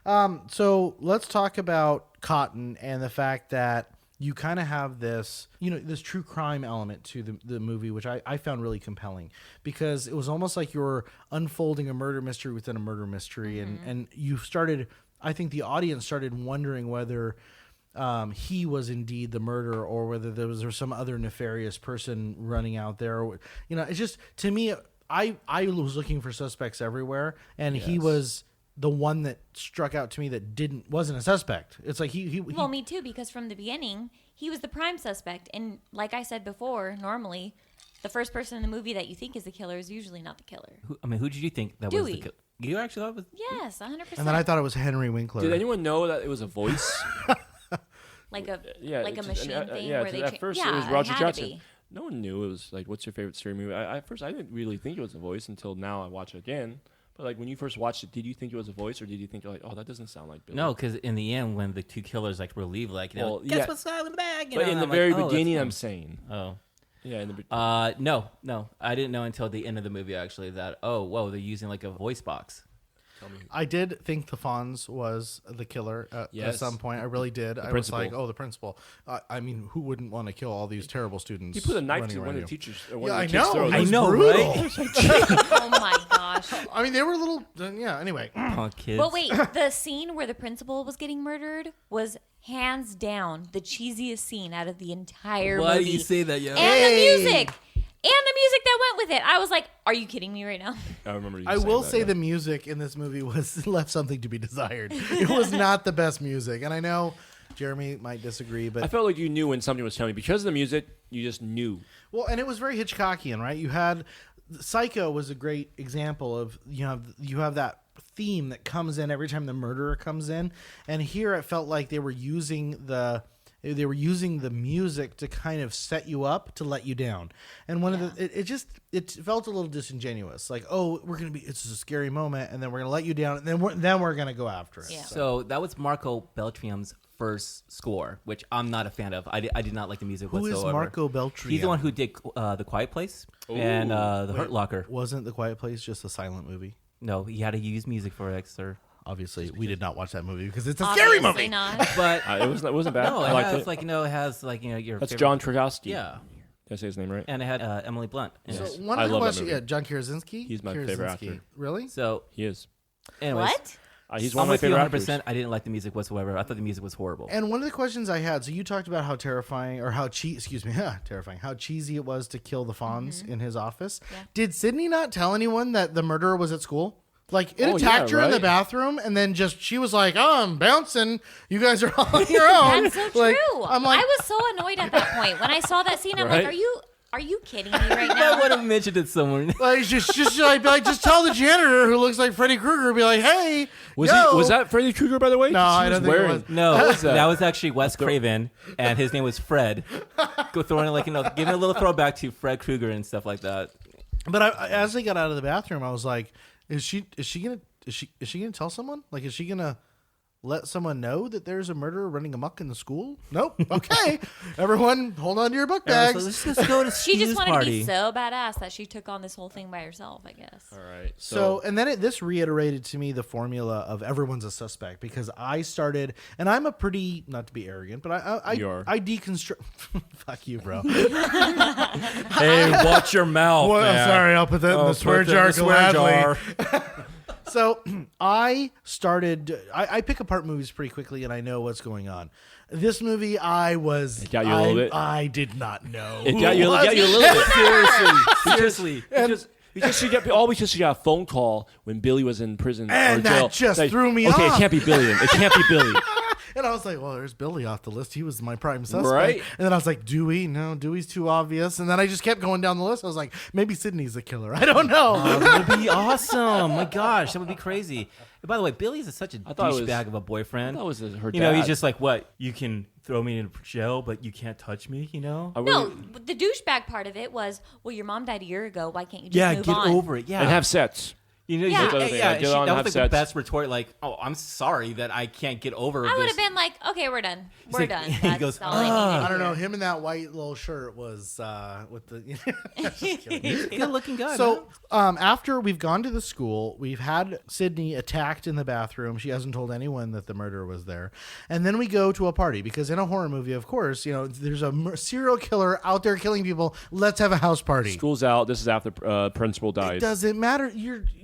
So let's talk about Cotton and the fact that you kind of have this, this true crime element to the movie, which I found really compelling, because it was almost like you were unfolding a murder mystery within a murder mystery. And you started, I think the audience started wondering whether he was indeed the murderer or whether there was some other nefarious person running out there. It's just, to me, I was looking for suspects everywhere, and he was the one that struck out to me that wasn't a suspect. It's like he Well, me too, because from the beginning, he was the prime suspect. And like I said before, normally, the first person in the movie that you think is the killer is usually not the killer. Who did you think that was the Dewey. killer? You actually thought it was? Yes, 100%. and then I thought it was Henry Winkler. Did anyone know that it was a voice? like a just- machine thing yeah, where they at first yeah, it was Roger had to Johnson. be. No one knew it was like, what's your favorite scary movie? At first, I didn't really think it was a voice until now I watch it again. But like when you first watched it, did you think it was a voice, or did you think like, oh, that doesn't sound like Billy? No, because in the end, when the two killers like relieve, like Well, guess yeah. what's in the bag? But in the I'm very like, oh, that's beginning, him. I'm saying, Oh. yeah, in the No, I didn't know until the end of the movie actually that they're using like a voice box. I did think the Fonz was the killer at Yes. some point. I really did. I was principal. like, the principal. I mean, who wouldn't want to kill all these terrible students? he put a knife running to one around of the you? teachers. Or one Yeah, of I the kids' know. throat. It was I know, brutal. right? Oh my gosh. I mean, they were a little. Yeah. Anyway, Punk kids. But wait, the scene where the principal was getting murdered was hands down the cheesiest scene out of the entire Why movie. do you say that, yo? And Hey! the music. And the music that went with it. I was like, are you kidding me right now? I remember. I will say the music in this movie was left something to be desired. It was not the best music, and I know Jeremy might disagree, but I felt like you knew when something was telling because of the music. You just knew. well, and it was very Hitchcockian, right? You had Psycho was a great example of you have that theme that comes in every time the murderer comes in, and here it felt like they were using the music to kind of set you up to let you down. And one of the it felt a little disingenuous, like, it's a scary moment, and then we're gonna let you down, and then we're gonna go after it. Yeah. So that was Marco Beltriam's first score, which I'm not a fan of. I did not like the music Who whatsoever. is Marco Beltriam? He's the one who did The Quiet Place and The Hurt Locker. Wasn't The Quiet Place just a silent movie? No, he had to use music for it, sir. Obviously, we did not watch that movie because it's a scary Obviously movie. not. But It wasn't bad. no, I it liked has it. it has your That's favorite. John Tragowski. Yeah, Did I say his name right? and it had Emily Blunt. In So it. one I of the love that questions, movie. John Krasinski. He's my favorite actor. Really? So, He is. anyways, What? He's I'm one of my with you favorite 100%. actors. I didn't like the music whatsoever. I thought the music was horrible. And one of the questions I had, so you talked about how terrifying or how terrifying, how cheesy it was to kill the Fonz in his office. Yeah. Did Sidney not tell anyone that the murderer was at school? Like, it Oh, attacked yeah, her in the right. bathroom, and then she was like, I'm bouncing. You guys are on your own. That's so Like, true. I'm like, I was so annoyed at that point. When I saw that scene, I'm Right? like, are you kidding me right I now? would have mentioned it somewhere. like, just tell the janitor who looks like Freddy Krueger, be like, hey, Was yo. was that Freddy Krueger, by the way? No, He I was don't think it wearing- was. No, was that? that was actually Wes Craven, and his name was Fred. Go throwing it giving a little throwback to Fred Krueger and stuff like that. But as they got out of the bathroom, I was like, is she gonna tell someone? Like, is she gonna let someone know that there's a murderer running amok in the school? Nope. Okay. Everyone, hold on to your book bags. So let's go to She just Stu's wanted party. to be so badass that she took on this whole thing by herself, I guess. All right. So and then this reiterated to me the formula of everyone's a suspect, because I started, and I'm a pretty, not to be arrogant, but I deconstruct. Fuck you, bro. Hey, watch your mouth. Well, man. sorry, I'll put that in the swear jar gladly. So I started. I pick apart movies pretty quickly, and I know what's going on. This movie, It got you a little bit. I did not know. It got you a little bit. Seriously. Because she got a phone call when Billy was in prison And or jail. that just Like, threw me okay, off. it can't be Billy. It can't be Billy. And I was like, well, there's Billy off the list. He was my prime suspect. Right. And then I was like, Dewey? No, Dewey's too obvious. And then I just kept going down the list. I was like, maybe Sidney's the killer. I don't know. Oh, that would be awesome. My gosh, that would be crazy. And by the way, Billy's such a thought it was- douchebag of a boyfriend. That was her You know, he's dad. just like, what? You can throw me in jail, but you can't touch me, you know? I No, really- but the douchebag part of it was, well, your mom died a year ago. Why can't you just move get on? over it. Yeah. and have sex. You know, Yeah. That's the other thing. Get she, on that and was like have the sex. best retort. Like, oh, I'm sorry that I can't get over I would this. have been like, okay, we're done. We're like- done. he That's goes, all I needed. I don't know. here. Him in that white little shirt was with the. Just kidding. He's a good-looking guy. So after we've gone to the school, we've had Sidney attacked in the bathroom. She hasn't told anyone that the murderer was there. And then we go to a party, because in a horror movie, of course, you know, there's a serial killer out there killing people. Let's have a house party. School's out. This is after principal It dies. doesn't matter.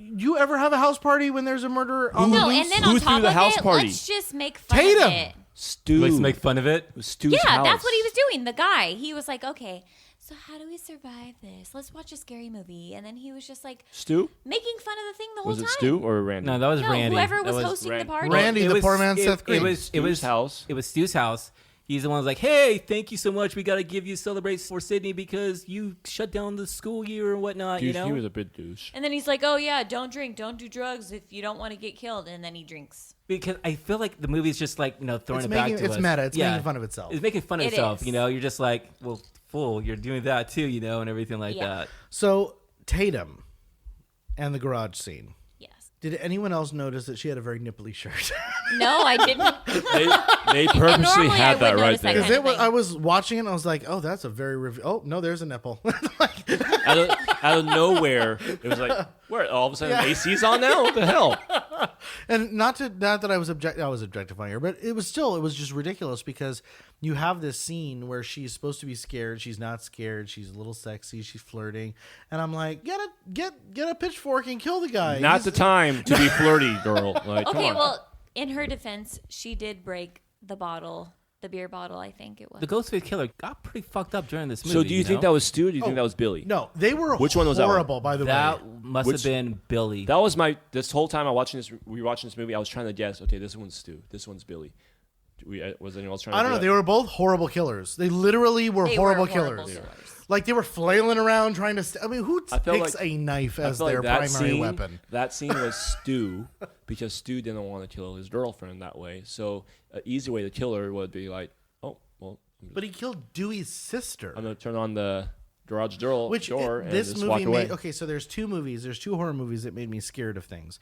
You ever have a house party when there's a murderer on the No, loose? and then Who on threw top the of house it, party? let's just make fun Tatum. of it. Stu. let's make fun of it. It was Stu's Yeah, house. that's what he was doing. The guy, he was like, okay, so how do we survive this? Let's watch a scary movie. And then he was just like Stu? making fun of the thing the whole Was time. it Stu or Randy? No, that was No, Randy. whoever That was hosting the Randy. party. Randy, It the was- poor man, Seth Green. It was Stu's house. It was Stu's house. He's the one who's like, hey, thank you so much. We got to give you a celebrate for Sydney because you shut down the school year and whatnot, Douche, you know? He was a bit douche. And then he's like, oh, yeah, don't drink, don't do drugs if you don't want to get killed. And then he drinks. Because I feel like the movie's just like, you know, throwing It's it back making- to it's us. meta. It's making fun of itself. It's making fun of It itself, is. you know? You're just like, well, fool, you're doing that too, you know, and everything like Yeah. that. So Tatum and the garage scene. Yes. Did anyone else notice that she had a very nipply shirt? No, I didn't. They purposely Normally I had that would right notice that there. kind of thing. I was watching it and I was like, oh, that's a very oh no, there's a nipple. out of nowhere, it was like, where? All of a sudden, AC's on now? What the hell? And not that I was objectifying her, but it was just ridiculous, because you have this scene where she's supposed to be scared, she's not scared, she's a little sexy, she's flirting, and I'm like, get a pitchfork and kill the guy. Not the time to be flirty, girl. Like, come Okay, on. well, in her defense, she did break the bottle, the beer bottle, I think it was. The Ghostface killer got pretty fucked up during this movie. So do you think that was Stu or do you think that was Billy? No, they were Which one was that one? horrible, by the way. That must Which- have been Billy. That was this whole time we were watching this movie, I was trying to guess, okay, this one's Stu, this one's Billy. Was anyone else trying to I don't do know. that? They were both horrible killers. They literally were They horrible were horrible killers. killers. Like they were flailing around trying to. I mean, who I felt picks like- a knife I as feel their like primary weapon? That scene was Stu because Stu didn't want to kill his girlfriend that way. So an easy way to kill her would be like, oh, well, But he killed Dewey's sister. I'm going to turn on the garage door, Which and this just movie walk away. made. Okay, so there's two movies. There's two horror movies that made me scared of things.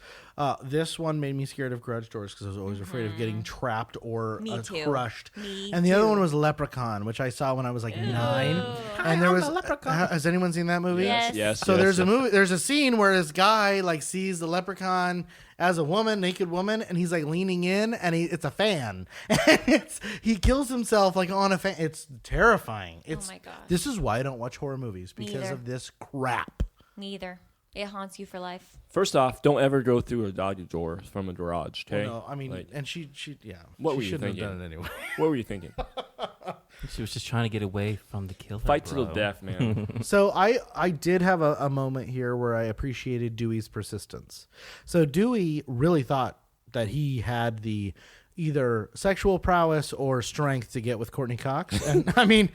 This one made me scared of garage doors because I was always afraid of getting trapped or Me too. crushed. Me and the other too. one was Leprechaun, which I saw when I was like 9. And there was. Has anyone seen that movie? Yes. Yes. So yes, there's a yes. movie. There's a scene where this guy like sees the leprechaun as a woman, naked woman, and he's like leaning in, and it's a fan, and he kills himself like on a fan. It's terrifying. It's, my gosh. This is why I don't watch horror movies, because either. of this crap. Me either. It haunts you for life. First off, don't ever go through a dog door from a garage, okay? No, I mean, Like, and she yeah. What she were you shouldn't thinking? have done it anyway. what were you thinking? She was just trying to get away from the killer. Fight to the bro. death, man. So I did have a moment here where I appreciated Dewey's persistence. So Dewey really thought that he had the either sexual prowess or strength to get with Courteney Cox, and I mean,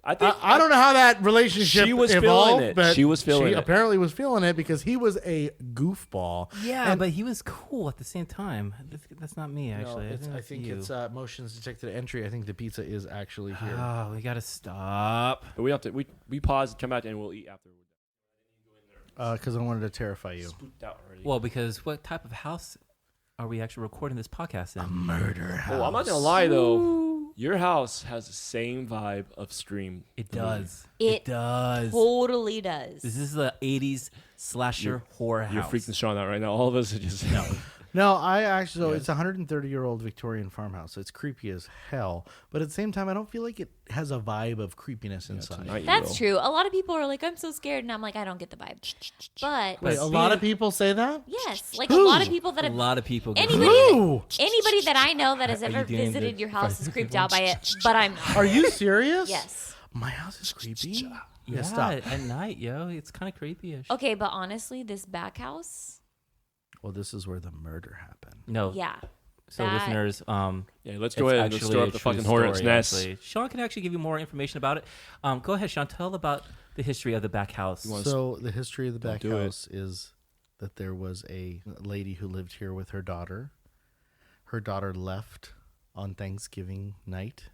I think I don't know how that relationship She was evolved, feeling it. but She was feeling she it. apparently was feeling it because he was a goofball. Yeah, And- but he was cool at the same time. That's not me, actually. No, I think it's motions detected at entry. I think the pizza is actually here. Oh, we gotta stop. but we have to we pause, come back, and we'll eat after. Because I wanted to terrify you. Spooked out already. Well, because what type of house are we actually recording this podcast in? Murder house. Oh, I'm not gonna lie though. Your house has the same vibe of Scream. It does. It does. Totally does. This is the 80s slasher horror house. You're freaking Sean out right now. All of us are just No, I actually. So it's a 130-year-old Victorian farmhouse. It's creepy as hell, but at the same time, I don't feel like it has a vibe of creepiness inside. tonight you That's will. true. A lot of people are like, I'm so scared, and I'm like, I don't get the vibe. But Wait, a lot of people say that. yes, like Who? a lot of people that A have lot of people. go- anybody that I know that has Are you ever doing the- visited your house is creeped out by it. But I'm not. Are you serious? Yes. My house is creepy. Yeah, stop. at night, yo. It's kind of creepy-ish. Okay, but honestly, this back house, Well, this is where the murder happened. No. yeah. So that- listeners, Yeah, let's it's go ahead and actually store a up the true fucking hornet's story, nest. actually. Sean can actually give you more information about it. Go ahead, Sean. Tell about the history of the back house. So the history of the back do it. house is that there was a lady who lived here with her daughter. Her daughter left on Thanksgiving night,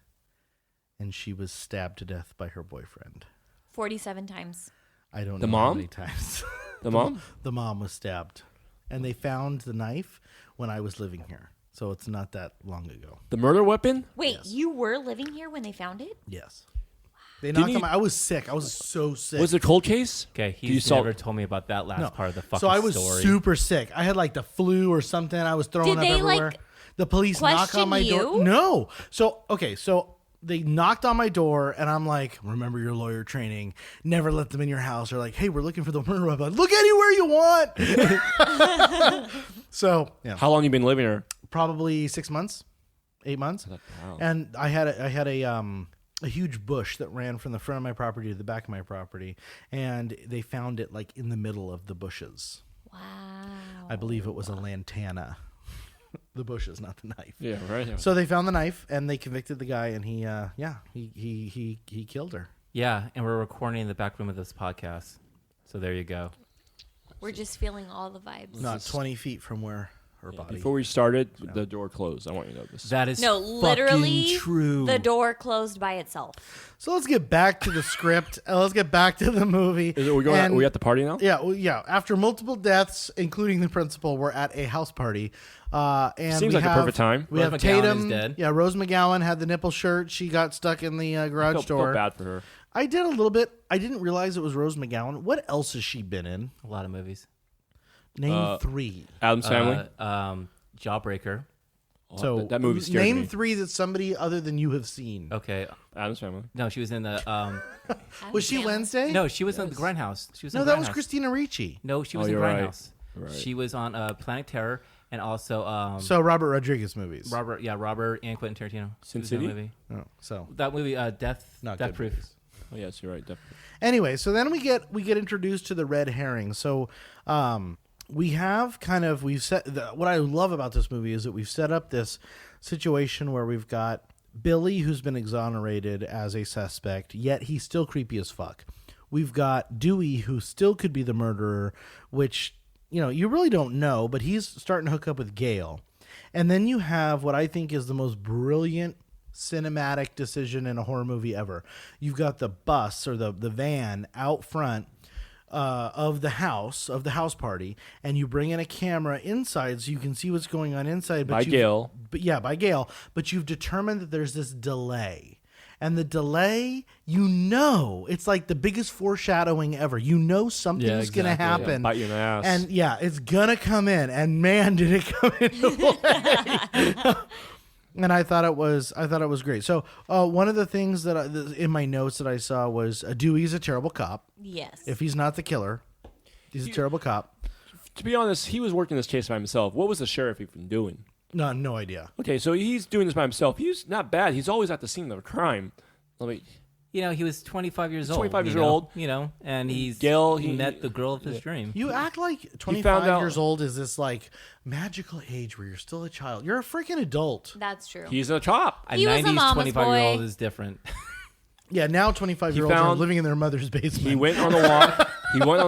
and she was stabbed to death by her boyfriend. 47 times. I don't The know how mom? many times. The mom? The mom was stabbed, and they found the knife when I was living here. So it's not that long ago. The murder weapon? Wait, Yes. you were living here when they found it? Yes. They Didn't knocked you- on my. I was sick. I was so sick. Was it a cold case? Okay, you he's saw- never told me about that last part of the fucking So I was story. super sick. I had like the flu or something. I was throwing Did up they, everywhere. like, The police knock on my question door. you? No. So they knocked on my door, and I'm like, remember your lawyer training. Never let them in your house. Or like, hey, we're looking for the murder weapon. Look anywhere you want. So yeah, How long you been living here? probably 6 months, 8 months. Wow. And I had a huge bush that ran from the front of my property to the back of my property, and they found it like in the middle of the bushes. Wow. I believe it was a lantana. The bushes, not the knife. Yeah, right. So they found the knife and they convicted the guy, and he killed her. Yeah, and we're recording in the back room of this podcast. So there you go. We're just feeling all the vibes. Not 20 feet from where her body. Before we started, the door closed. I want you to know this. That is No, literally, fucking true. the door closed by itself. So let's get back to the script. Let's get back to the movie. Is it, are we at the party now? Yeah, well, yeah. After multiple deaths, including the principal, we're at a house party. And Seems we like a have, perfect time. We Rose have McGowan Tatum. is dead. Yeah, Rose McGowan had the nipple shirt. She got stuck in the garage Felt door. bad for her. I did a little bit. I didn't realize it was Rose McGowan. What else has she been in? A lot of movies. Name three. Adam's Family. Jawbreaker. Oh, So that movie scared name me. three that somebody other than you have seen. Okay. Adam's Family. No, she was in the. Was she Wednesday? No, she was in the Grindhouse. She was in No, the that was Grindhouse. Christina Ricci. No, she was in you're right. Grindhouse. Right. She was on Planet Terror and also So Robert Rodriguez movies. Robert and Quentin Tarantino. Sin She was in that City? movie. Oh, so That movie, Death not Death good Proof. movies. Oh, yes, you're right. Definitely. Anyway, so then we get introduced to the red herring. So we have what I love about this movie is that we've set up this situation where we've got Billy, who's been exonerated as a suspect, yet he's still creepy as fuck. We've got Dewey, who still could be the murderer, which you really don't know, but he's starting to hook up with Gail. And then you have what I think is the most brilliant cinematic decision in a horror movie ever. You've got the bus or the van out front of the house party, and you bring in a camera inside so you can see what's going on inside. By Gail. By Gail. But you've determined that there's this delay. And the delay, it's like the biggest foreshadowing ever. Something's going to happen. Yeah, bite you in the ass. And it's going to come in. And man, did it come into play. And I thought it was great. So one of the things that in my notes that I saw was Dewey's a terrible cop. Yes. If he's not the killer, he's a terrible cop. To be honest, he was working this case by himself. What was the sheriff even doing? No idea. Okay, so he's doing this by himself. He's not bad. He's always at the scene of a crime. He was 25 years old. 25 years old. And he met the girl of his dream. You act like found 25 out- years old is this like magical age where you're still a child. You're a freaking adult. That's true. He's a cop. A He was a 90s mama's 25-year-old boy. is different. Yeah, now 25-year-olds are found- living in their mother's basement. He went on a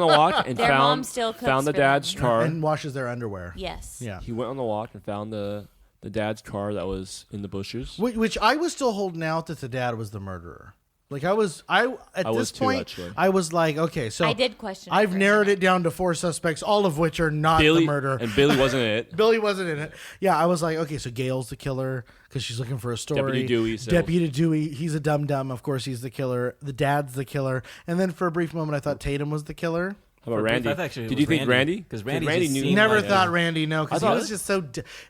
walk and Their mom still cooks found the for them. dad's car. and washes their underwear. Yes. Yeah. He went on the walk and found the dad's car that was in the bushes. Which I was still holding out that the dad was the murderer. Like at was this too, point, actually. I was like, okay, so I did question. I've narrowed it down to 4 suspects, all of which are not the murder. And Billy wasn't in it. Billy wasn't in it. Yeah, I was like, okay, so Gail's the killer because she's looking for a story. Deputy Dewey, he's a dum-dum. Of course, he's the killer. The dad's the killer. And then for a brief moment, I thought Tatum was the killer. How about Randy? Did you think Randy? Because Randy knew. Never thought Randy, no, because he was just so.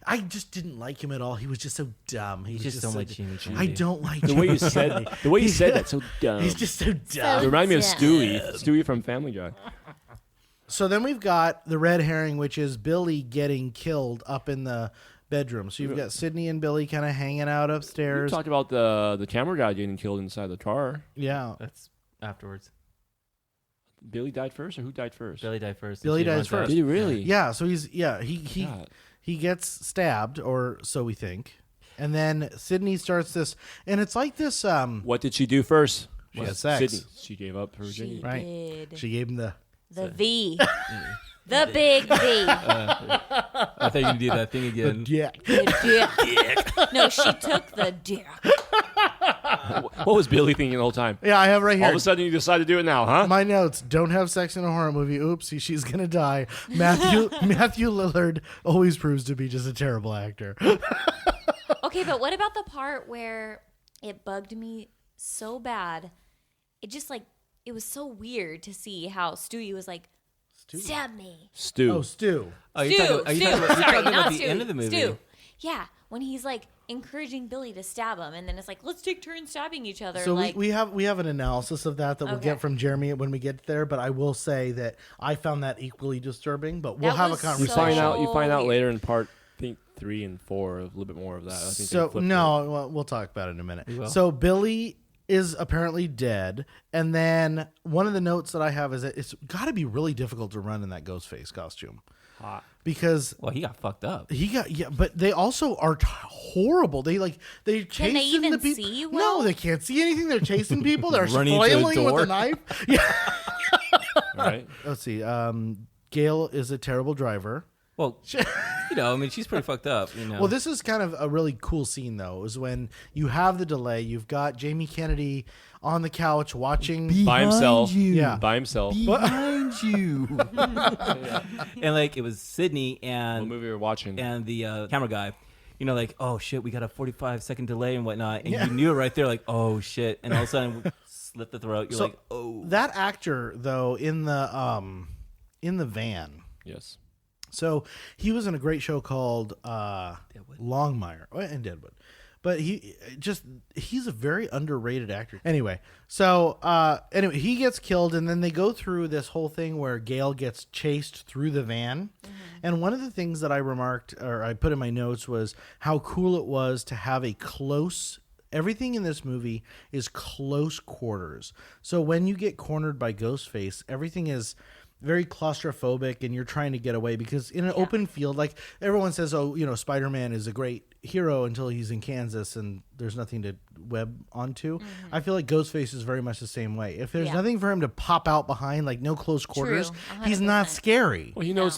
I just didn't like him at all. He was just so dumb. He just don't like Jimmy. I don't like the way you said. The way you said that, so dumb. He's just so dumb. It reminded me of Stewie from Family Guy. So then we've got the red herring, which is Billy getting killed up in the bedroom. So you've got Sidney and Billy kind of hanging out upstairs. You talked about the camera guy getting killed inside the car. Yeah, that's afterwards. Billy died first, or who died first? Billy died first. Billy dies first. Did he really? Yeah. So he gets stabbed, or so we think, and then Sidney starts this, and it's like this. What did she do first? She had sex. Sydney. She gave up her virginity. Right. Did. She gave him the V. The big V. I thought you were going to do that thing again. dick. Dick. No, she took the dick. What was Billy thinking the whole time? Yeah, I have right here. All of a sudden, you decide to do it now, huh? My notes: don't have sex in a horror movie. Oopsie, she's gonna die. Matthew Lillard always proves to be just a terrible actor. Okay, but what about the part where it bugged me so bad? It just it was so weird to see how Stewie was like, stab me. Stu. Oh, Stu. Are you talking about the end of the movie? Stu. Yeah, when he's encouraging Billy to stab him, and then it's like, let's take turns stabbing each other. So we have an analysis of that we'll get from Jeremy when we get there. But I will say that I found that equally disturbing. But we'll have a conversation. You find out later in part, I think 3 and 4, a little bit more of that. I think we'll talk about it in a minute. So Billy is apparently dead, and then one of the notes that I have is that it's got to be really difficult to run in that Ghostface costume. Hot. Because he got fucked up. But they also are horrible. They chasing Can they even the people. see well? No, they can't see anything. They're chasing people. They're Running flailing with a knife. Yeah. All right. Let's see. Gail is a terrible driver. Well, she's pretty fucked up. Well, this is kind of a really cool scene, though, is when you have the delay. You've got Jamie Kennedy on the couch watching by himself. Yeah, by himself. Behind you. And it was Sidney and what movie we were watching, and the camera guy. Oh shit, we got a 45-second delay and whatnot, and you knew it right there. Oh shit, and all of a sudden slit the throat. You're oh. That actor though in the van. Yes. So he was in a great show called Longmire and Deadwood. But he's a very underrated actor. Anyway, he gets killed, and then they go through this whole thing where Gail gets chased through the van. Mm-hmm. And one of the things that I remarked, or I put in my notes, was how cool it was to have everything in this movie is close quarters. So when you get cornered by Ghostface, everything is very claustrophobic, and you're trying to get away because in an open field, everyone says, Spider-Man is a great hero until he's in Kansas and there's nothing to web onto. Mm-hmm. I feel like Ghostface is very much the same way. If there's nothing for him to pop out behind, no close quarters, he's not scary. Well, he knows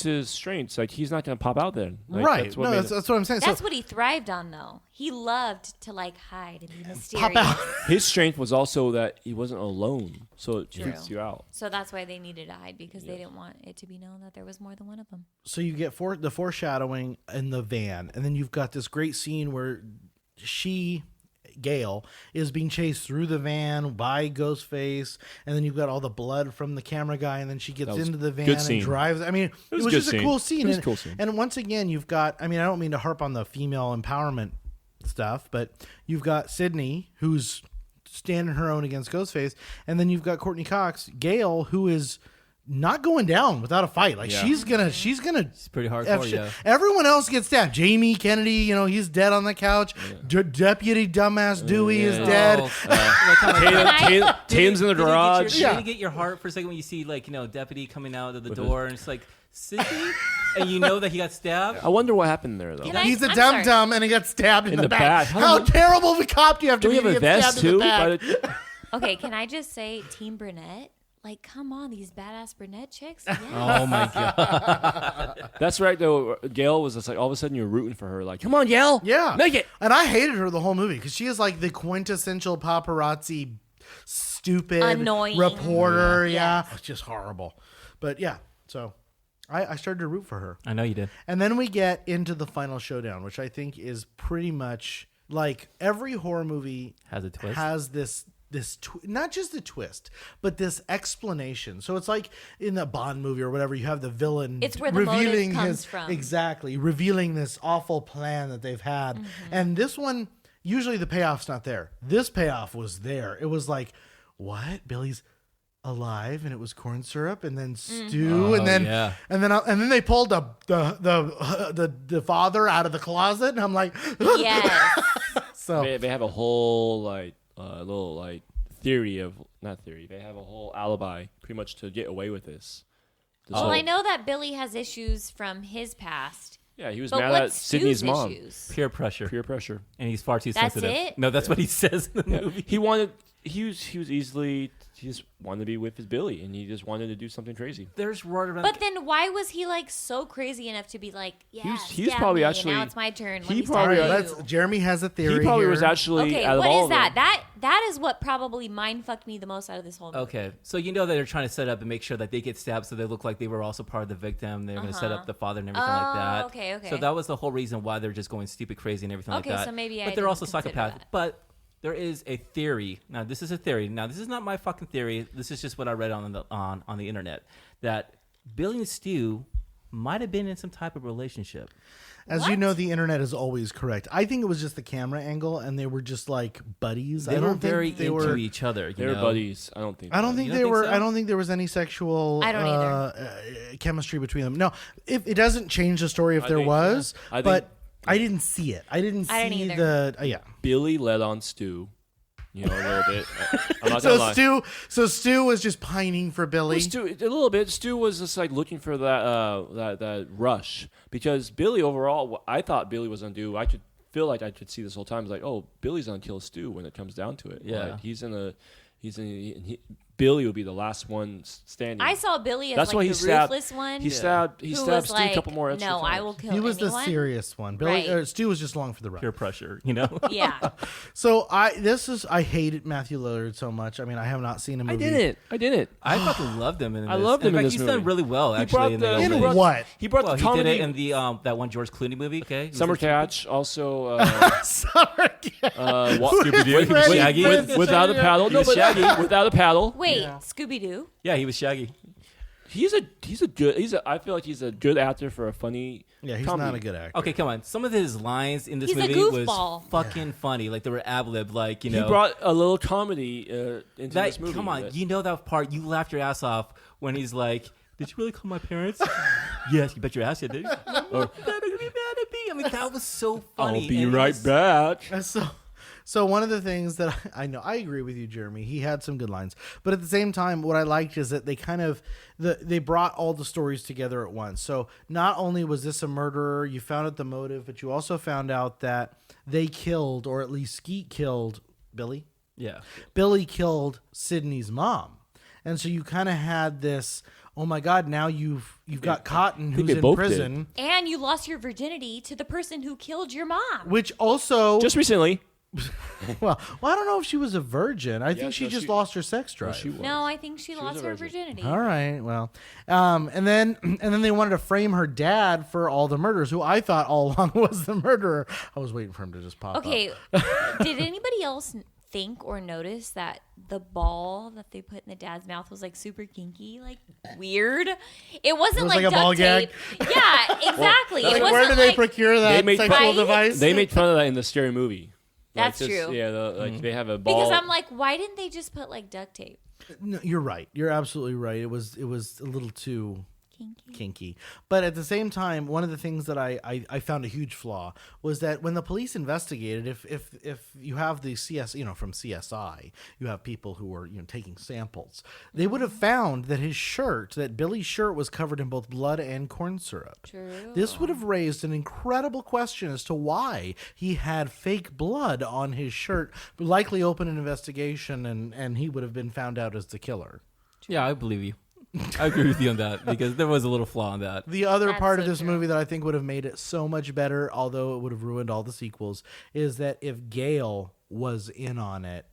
his strengths. He's not going to pop out there. Right. That's what I'm saying. That's what he thrived on, though. He loved to hide and be mysterious. Pop out. His strength was also that he wasn't alone, so it freaks you out. So that's why they needed to hide, because they didn't want it to be known that there was more than one of them. So you get the foreshadowing in the van, and then you've got this great scene where Gail is being chased through the van by Ghostface, and then you've got all the blood from the camera guy, and then she gets into the van and drives. I mean, it was just a cool scene. It was a cool scene. And once again, you've got, I don't mean to harp on the female empowerment stuff, but you've got Sidney, who's standing her own against Ghostface, and then you've got Courteney Cox, Gail, who is not going down without a fight. She's gonna. It's pretty hardcore. Everyone else gets stabbed. Jamie Kennedy, he's dead on the couch. Deputy dumbass Dewey is dead. Tatum's in the garage. You're gonna get your heart for a second when you see Deputy coming out of the door, and it's Sidney, and you know that he got stabbed. I wonder what happened there, though. He's a dum-dum, and he got stabbed in the back. How How terrible of a cop do you have to be? Do we have a vest too? Okay, can I just say, Team Burnett Like, come on, these badass brunette chicks. Yeah. Oh my god. That's right, though. Gail was just like, all of a sudden you're rooting for her. Like, come on, Gail. Yeah. Make it. And I hated her the whole movie because she is like the quintessential paparazzi, stupid Annoying reporter. Yeah. Yes. It's just horrible. But yeah, so I started to root for her. I know you did. And then we get into the final showdown, which I think is pretty much like every horror movie Has a twist. has this not just a twist, but this explanation. So it's like in the Bond movie or whatever, you have the villain It's where the motive revealing comes from. Exactly, revealing this awful plan that they've had. Mm-hmm. And this one, usually the payoff's not there. This payoff was there. It was like, what? Billy's alive, and it was corn syrup, and then stew, and then yeah. and then they pulled the father out of the closet, and I'm like, Yes. so They have a whole little like theory of not theory. They have a whole alibi pretty much to get away with this. Well, I know that Billy has issues from his past. Yeah, he was But mad at what's Sydney's Stu's mom. issues? Peer pressure. Peer pressure. And he's far too That's sensitive. it? No, that's what he says in the movie. He just wanted to be with his Billy, and he just wanted to do something crazy. There's word around. But then why was he like so crazy enough to be like, yeah, He was stab probably me, actually- now it's my turn. he Let me probably- stab that's you. Jeremy has a theory. He probably here. was actually Okay, out of what all is of them. that? That is what probably mind fucked me the most out of this whole movie. Okay, so you know that they're trying to set up and make sure that they get stabbed, so they look like they were also part of the victim. They're going to set up the father and everything like that. okay. So that was the whole reason why they're just going stupid crazy and everything Okay, like that. so maybe I but they're didn't also consider psychopaths. that. But there is a theory. Now, this is a theory. Now, this is not my fucking theory. This is just what I read on the internet that Billy and Stu might have been in some type of relationship. As you know, the internet is always correct. I think it was just the camera angle, and they were just like buddies. They I were don't very think they into were. each other. They were buddies. I don't think. I don't think You they don't think were. so? I don't think there was any sexual. I don't either. Chemistry between them. No, if it doesn't change the story if there think- was, I think- but I didn't see it. I didn't I see didn't the. Yeah. Billy led on Stu. You know, a little bit. I'm not gonna lie. So Stu was just pining for Billy. Well, Stu, a little bit. Stu was just like looking for that rush because Billy overall, I thought Billy was gonna do. I could feel like I could see this whole time. It's like, oh, Billy's gonna kill Stu when it comes down to it. Yeah. Like, Billy will be the last one standing. I saw Billy as That's like why the he stabbed. ruthless one. He stabbed. He who stabbed was Stu like, a couple more extra no, times. I will kill He was anyone. the serious one. Billy Right. Stu was just along for the ride. Peer pressure, you know? Yeah. So I hated Matthew Lillard so much. I mean, I have not seen a movie. I didn't. I fucking loved him in this. I loved him in fact, this he's movie. done really well, He actually. brought in the- the In movie. what? He brought Well, the he comedy. did it in the that one George Clooney movie. Okay, He was Summer in- Catch, also Sorry. Scooby-Doo. He was Freddy Shaggy. Prinze without a paddle. No, was but Shaggy. without a paddle. Wait, Scooby Doo. Yeah, he was Shaggy. I feel like he's a good actor for a funny. Yeah, he's comedy. not a good actor. Okay, come on. Some of his lines in this He's a movie was goofball. fucking funny. Like they were ad-lib, like, you know. He brought a little comedy into that, this movie. come on, that- you know that part. You laughed your ass off when he's like, "Did you really call my parents?" Yes, you bet your ass you did. Or, "They're gonna be mad at me." I mean, that was so funny. I'll be and it right was- back. So one of the things that I know, I agree with you, Jeremy. He had some good lines, but at the same time, what I liked is that they kind of they brought all the stories together at once. So not only was this a murderer, you found out the motive, but you also found out that they killed, or at least Skeet killed Billy. Yeah. Billy killed Sidney's mom, and so you kind of had this. Oh my God! Now you've got Cotton, think who's they in both prison, And you lost your virginity to the person who killed your mom. which also Just recently. well, I don't know if she was a virgin. I think she no, just she- lost her sex drive. She was. No, I think she was lost a her virgin. virginity. All right, well, and then they wanted to frame her dad for all the murders, who I thought all along was the murderer. I was waiting for him to just pop up. Okay, did anybody else think or notice that the ball that they put in the dad's mouth was like super kinky, like weird? It wasn't It was like, like a duct ball tape. gag? Yeah, exactly. Like, it wasn't where do they like, procure that They made sexual fun- device? They made fun of that in the scary movie. That's Like, just- true. Yeah, they have a ball. because I'm like, why didn't they just put like duct tape? No, you're right. You're absolutely right. It was a little too Kinky. kinky. But at the same time, one of the things that I found a huge flaw was that when the police investigated, if you have the from CSI, you have people who were taking samples, they would have found that Billy's shirt was covered in both blood and corn syrup. True. This would have raised an incredible question as to why he had fake blood on his shirt, likely open an investigation, and he would have been found out as the killer. Yeah, I believe you. I agree with you on that because there was a little flaw in that. The other That's part of so this true. movie that I think would have made it so much better, although it would have ruined all the sequels, is that if Gail was in on it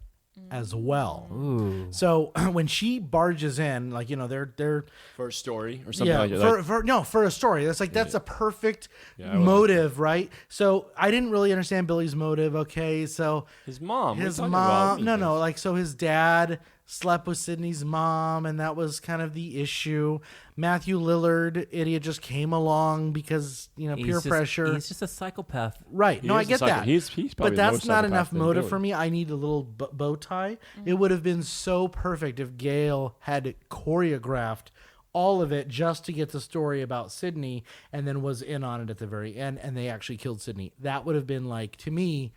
as well. Ooh. So when she barges in, like, they're For a story or something like that. for a story. That's a perfect I was- motive, right? So I didn't really understand Billy's motive. Okay, so His mom. his What are you mom, talking about? like, so his dad slept with Sydney's mom, and that was kind of the issue. Matthew Lillard, idiot, just came along because peer pressure. He's just a psychopath. Right. He No, I is a get psycho- that. he's probably but more that's not psychopath enough than motive Billy. for me. I need a little bow tie. It would have been so perfect if Gail had choreographed all of it just to get the story about Sydney and then was in on it at the very end and they actually killed Sydney. That would have been, like, to me,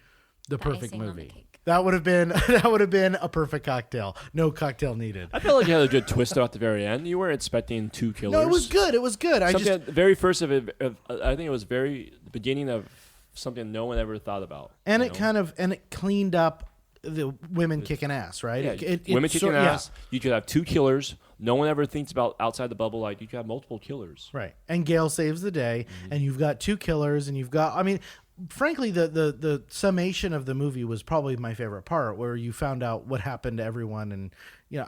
the perfect icing on the movie. cake. That would have been a perfect cocktail. No cocktail needed. I feel like you had a good twist at the very end. You weren't expecting two killers. No, it was good. It was good. Something at the very first of it, I think it was the beginning of something no one ever thought about. and you it know? and it cleaned up the women kicking ass, right? Yeah, women kicking ass. You could have two killers. No one ever thinks about outside the bubble. Like, you could have multiple killers. Right. And Gail saves the day, and you've got two killers, and you've got, I mean, frankly, the summation of the movie was probably my favorite part, where you found out what happened to everyone, and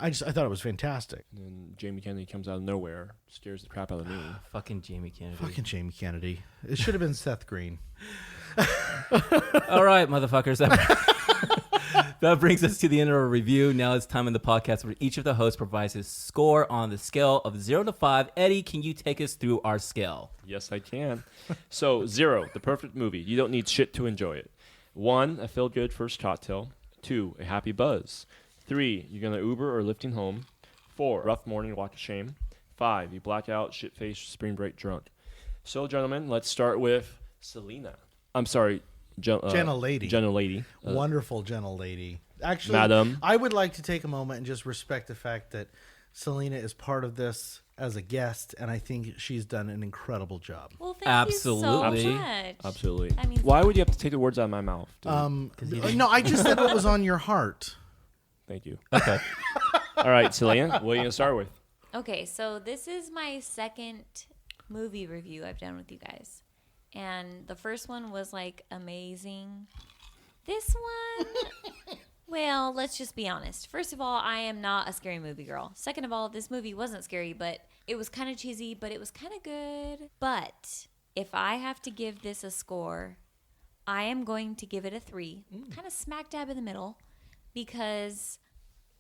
I thought it was fantastic. And Jamie Kennedy comes out of nowhere, scares the crap out of me. Fucking Jamie Kennedy. Fucking Jamie Kennedy. It should have been Seth Green. All right, motherfuckers. That brings us to the end of our review. Now it's time in the podcast where each of the hosts provides his score on the scale of 0 to 5. Eddie, can you take us through our scale? Yes, I can. So 0, the perfect movie. You don't need shit to enjoy it. 1, a feel-good first cocktail. 2, a happy buzz. 3, you're going to Uber or lifting home. 4, rough morning walk of shame. 5, you black out, shit-faced, spring break drunk. So, gentlemen, let's start with Selena. I'm sorry, Jenna Lady. Jenna Lady. Wonderful gentle lady. Actually, Madam. I would like to take a moment and just respect the fact that Selena is part of this as a guest, and I think she's done an incredible job. Well, thank Absolutely. you so much. Absolutely. That means Why would you have to take the words out of my mouth? dude? No, I just said what was on your heart. Thank you. Okay. All right, Selena, what are you going to start with? Okay, so this is my second movie review I've done with you guys. And the first one was, like, amazing. This one, well, let's just be honest. First of all, I am not a scary movie girl. Second of all, this movie wasn't scary, but it was kind of cheesy, but it was kind of good. But if I have to give this a score, I am going to give it a 3, kind of smack dab in the middle, because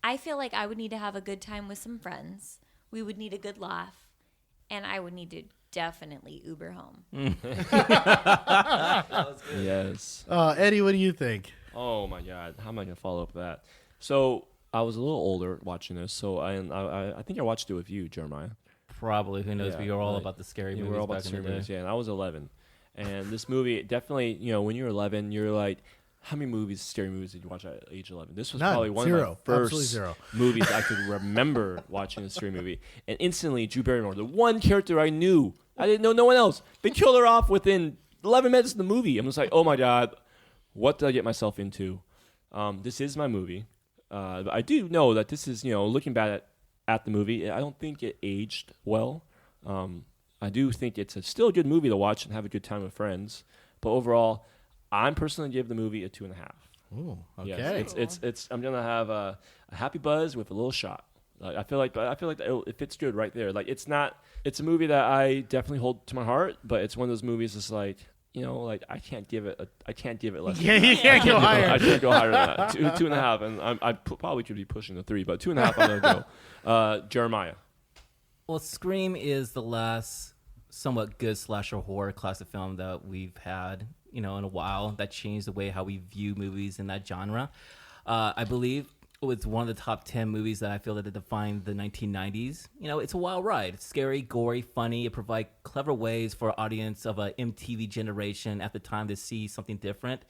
I feel like I would need to have a good time with some friends. We would need a good laugh, and I would need to definitely Uber home. Yes. Eddie, what do you think? Oh my God, how am I gonna follow up that? So I was a little older watching this, so I think I watched it with you, Jeremiah. Probably. Who knows? Yeah, We were all right. about the scary Yeah, movies we're all about back in scary the day. movies, yeah. And I was 11, and this movie definitely, when you're 11, you're like, how many scary movies did you watch at age 11? This was None. probably one Zero. of my Absolutely first zero. movies I could remember watching a scary movie, and instantly Drew Barrymore, the one character I knew, I didn't know no one else. They killed her off within 11 minutes of the movie. I'm just like, oh my God, what did I get myself into? This is my movie. But I do know that this is, looking back at the movie, I don't think it aged well. I do think it's still a good movie to watch and have a good time with friends. But overall, I'm personally give the movie a 2.5. Ooh, okay. Yes, it's. I'm gonna have a happy buzz with a little shot. Like, I feel like it fits good right there. Like, it's a movie that I definitely hold to my heart, but it's one of those movies that's like, I can't give it less. Yeah, than you that. can't go higher. I can't go higher than that. 2.5, and I probably could be pushing the 3, but 2.5 I'm gonna go. Jeremiah. Well, Scream is the last somewhat good slasher horror classic film that we've had, in a while, that changed the way how we view movies in that genre. I believe it's one of the top 10 movies that I feel that defined the 1990s. It's a wild ride. It's scary, gory, funny. It provides clever ways for an audience of a MTV generation at the time to see something different.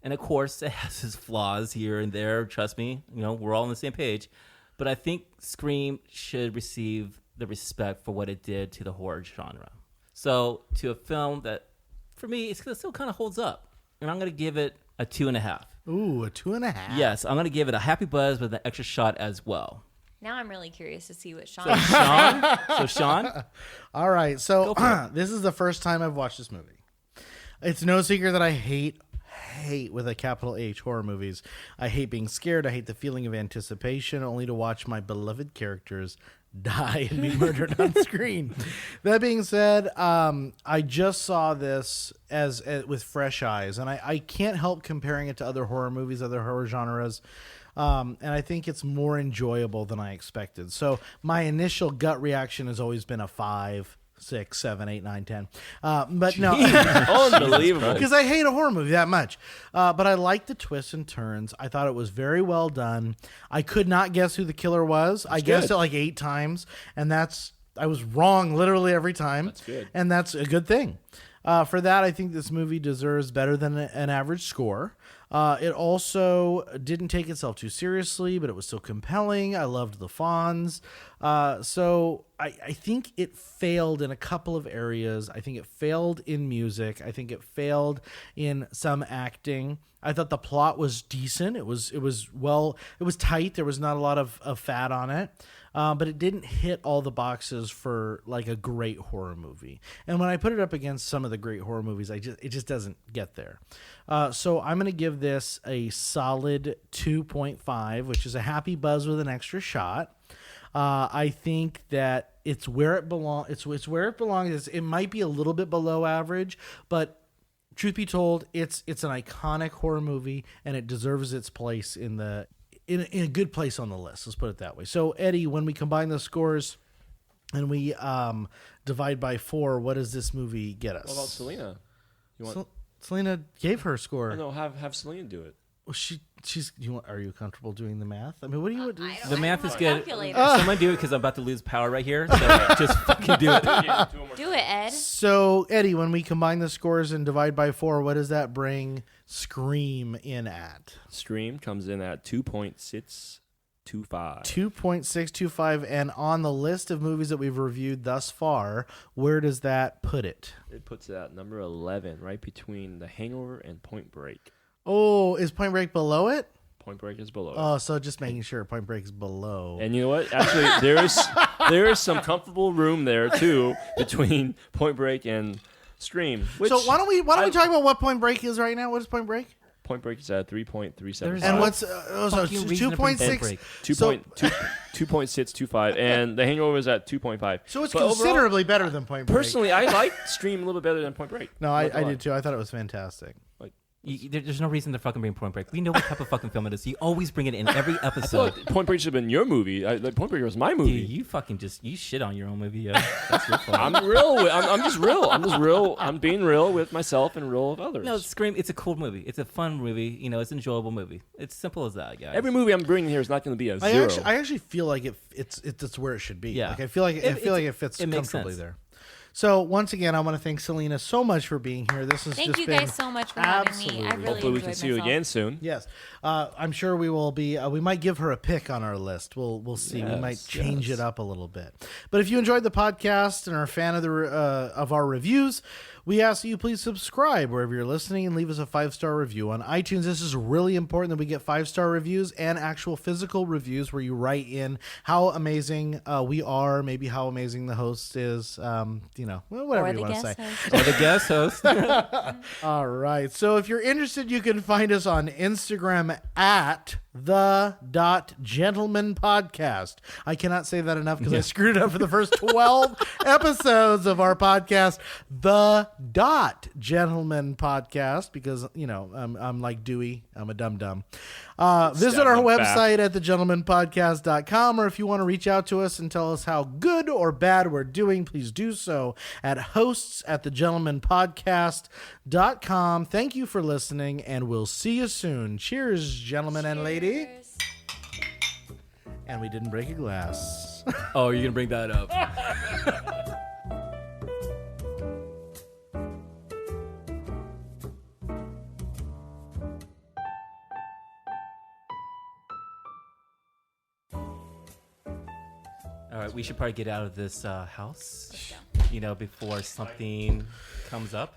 And of course, it has its flaws here and there. Trust me, we're all on the same page. But I think Scream should receive the respect for what it did to the horror genre. So to a film that, for me, it still kind of holds up. And I'm going to give it a 2.5. Ooh, a 2.5. Yes, I'm going to give it a happy buzz with an extra shot as well. Now I'm really curious to see what Sean. Sean. All right, so this is the first time I've watched this movie. It's no secret that I hate with a capital H horror movies. I hate being scared. I hate the feeling of anticipation, only to watch my beloved characters die and be murdered on screen. That being said, I just saw this as with fresh eyes, and I can't help comparing it to other horror movies, other horror genres. And I think it's more enjoyable than I expected. So my initial gut reaction has always been a 5, 6, 7, 8, 9, 10. But no, Unbelievable. because I hate a horror movie that much. But I like the twists and turns. I thought it was very well done. I could not guess who the killer was. I guessed it like 8 times, and I was wrong literally every time. That's good. And that's a good thing. For that, I think this movie deserves better than an average score. It also didn't take itself too seriously, but it was still compelling. I loved the Fonz. So I think it failed in a couple of areas. I think it failed in music. I think it failed in some acting. I thought the plot was decent. It was tight. There was not a lot of fat on it. But it didn't hit all the boxes for like a great horror movie. And when I put it up against some of the great horror movies, it just doesn't get there. So I'm going to give this a solid 2.5, which is a happy buzz with an extra shot. I think that it's where it belongs. It's where it belongs. It might be a little bit below average, but truth be told, it's an iconic horror movie, and it deserves its place in a good place on the list. Let's put it that way. So Eddie, when we combine the scores and we divide by 4, what does this movie get us? What about Selena? You want? Selena gave her score. Oh, no, have Selena do it. Well, are you comfortable doing the math? I mean, what do you do? The math is good. Calculator. Someone do it because I'm about to lose power right here. So just fucking do it. Do it, Ed. So Eddie, when we combine the scores and divide by 4, what does that bring Scream in at? Scream comes in at 2.625. 2.625, and on the list of movies that we've reviewed thus far, where does that put it? It puts it at number 11, right between The Hangover and Point Break. Oh, is Point Break below it? Point Break is below. Oh, so just making sure Point Break is below. And you know what? Actually, there is some comfortable room there too between Point Break and Scream. So why don't we talk about what Point Break is right now? What is Point Break? Point Break is at 3.375. And what's 2.6? 2.625, and The Hangover is at 2.5. So it's considerably better than Point Break. Personally, I like Scream a little bit better than Point Break. No, I did too. I thought it was fantastic. There's no reason to fucking bring Point Break. We know what type of fucking film it is. You always bring it in every episode. Point Break should have been your movie. Point Break was my movie. Dude, you fucking you shit on your own movie. Yo. That's your fault. I'm real. I'm just real. I'm just real. I'm being real with myself and real with others. No, Scream. It's a cool movie. It's a fun movie. You know, it's an enjoyable movie. It's simple as that, guys. Every movie I'm bringing here is not going to be a 0. I actually feel like it's where it should be. Yeah. Like I feel like it fits comfortably there. So once again, I want to thank Selena so much for being here. This has Thank just you been guys so much for having me. I really Hopefully we enjoyed can see you myself. again soon. Yes, I'm sure we will be. We might give her a pick on our list. We'll see. We might change it up a little bit. But if you enjoyed the podcast and are a fan of our reviews, we ask that you please subscribe wherever you're listening and leave us a 5-star review on iTunes. This is really important that we get 5-star reviews and actual physical reviews where you write in how amazing we are, maybe how amazing the host is. Whatever you want to say. Or the guest host. All right. So if you're interested, you can find us on Instagram at the.gentleman podcast. I cannot say that enough because I screwed it up for the first 12 episodes of our podcast. The.gentleman podcast because, I'm like Dewey. I'm a dum-dum. Visit our website at thegentlemanpodcast.com, or if you want to reach out to us and tell us how good or bad we're doing, please do so at hosts@thegentlemanpodcast.com. Thank you for listening, and we'll see you soon. Cheers, gentlemen and lady. And we didn't break a glass. Oh, you're going to bring that up. All right, we should probably get out of this house, before something comes up.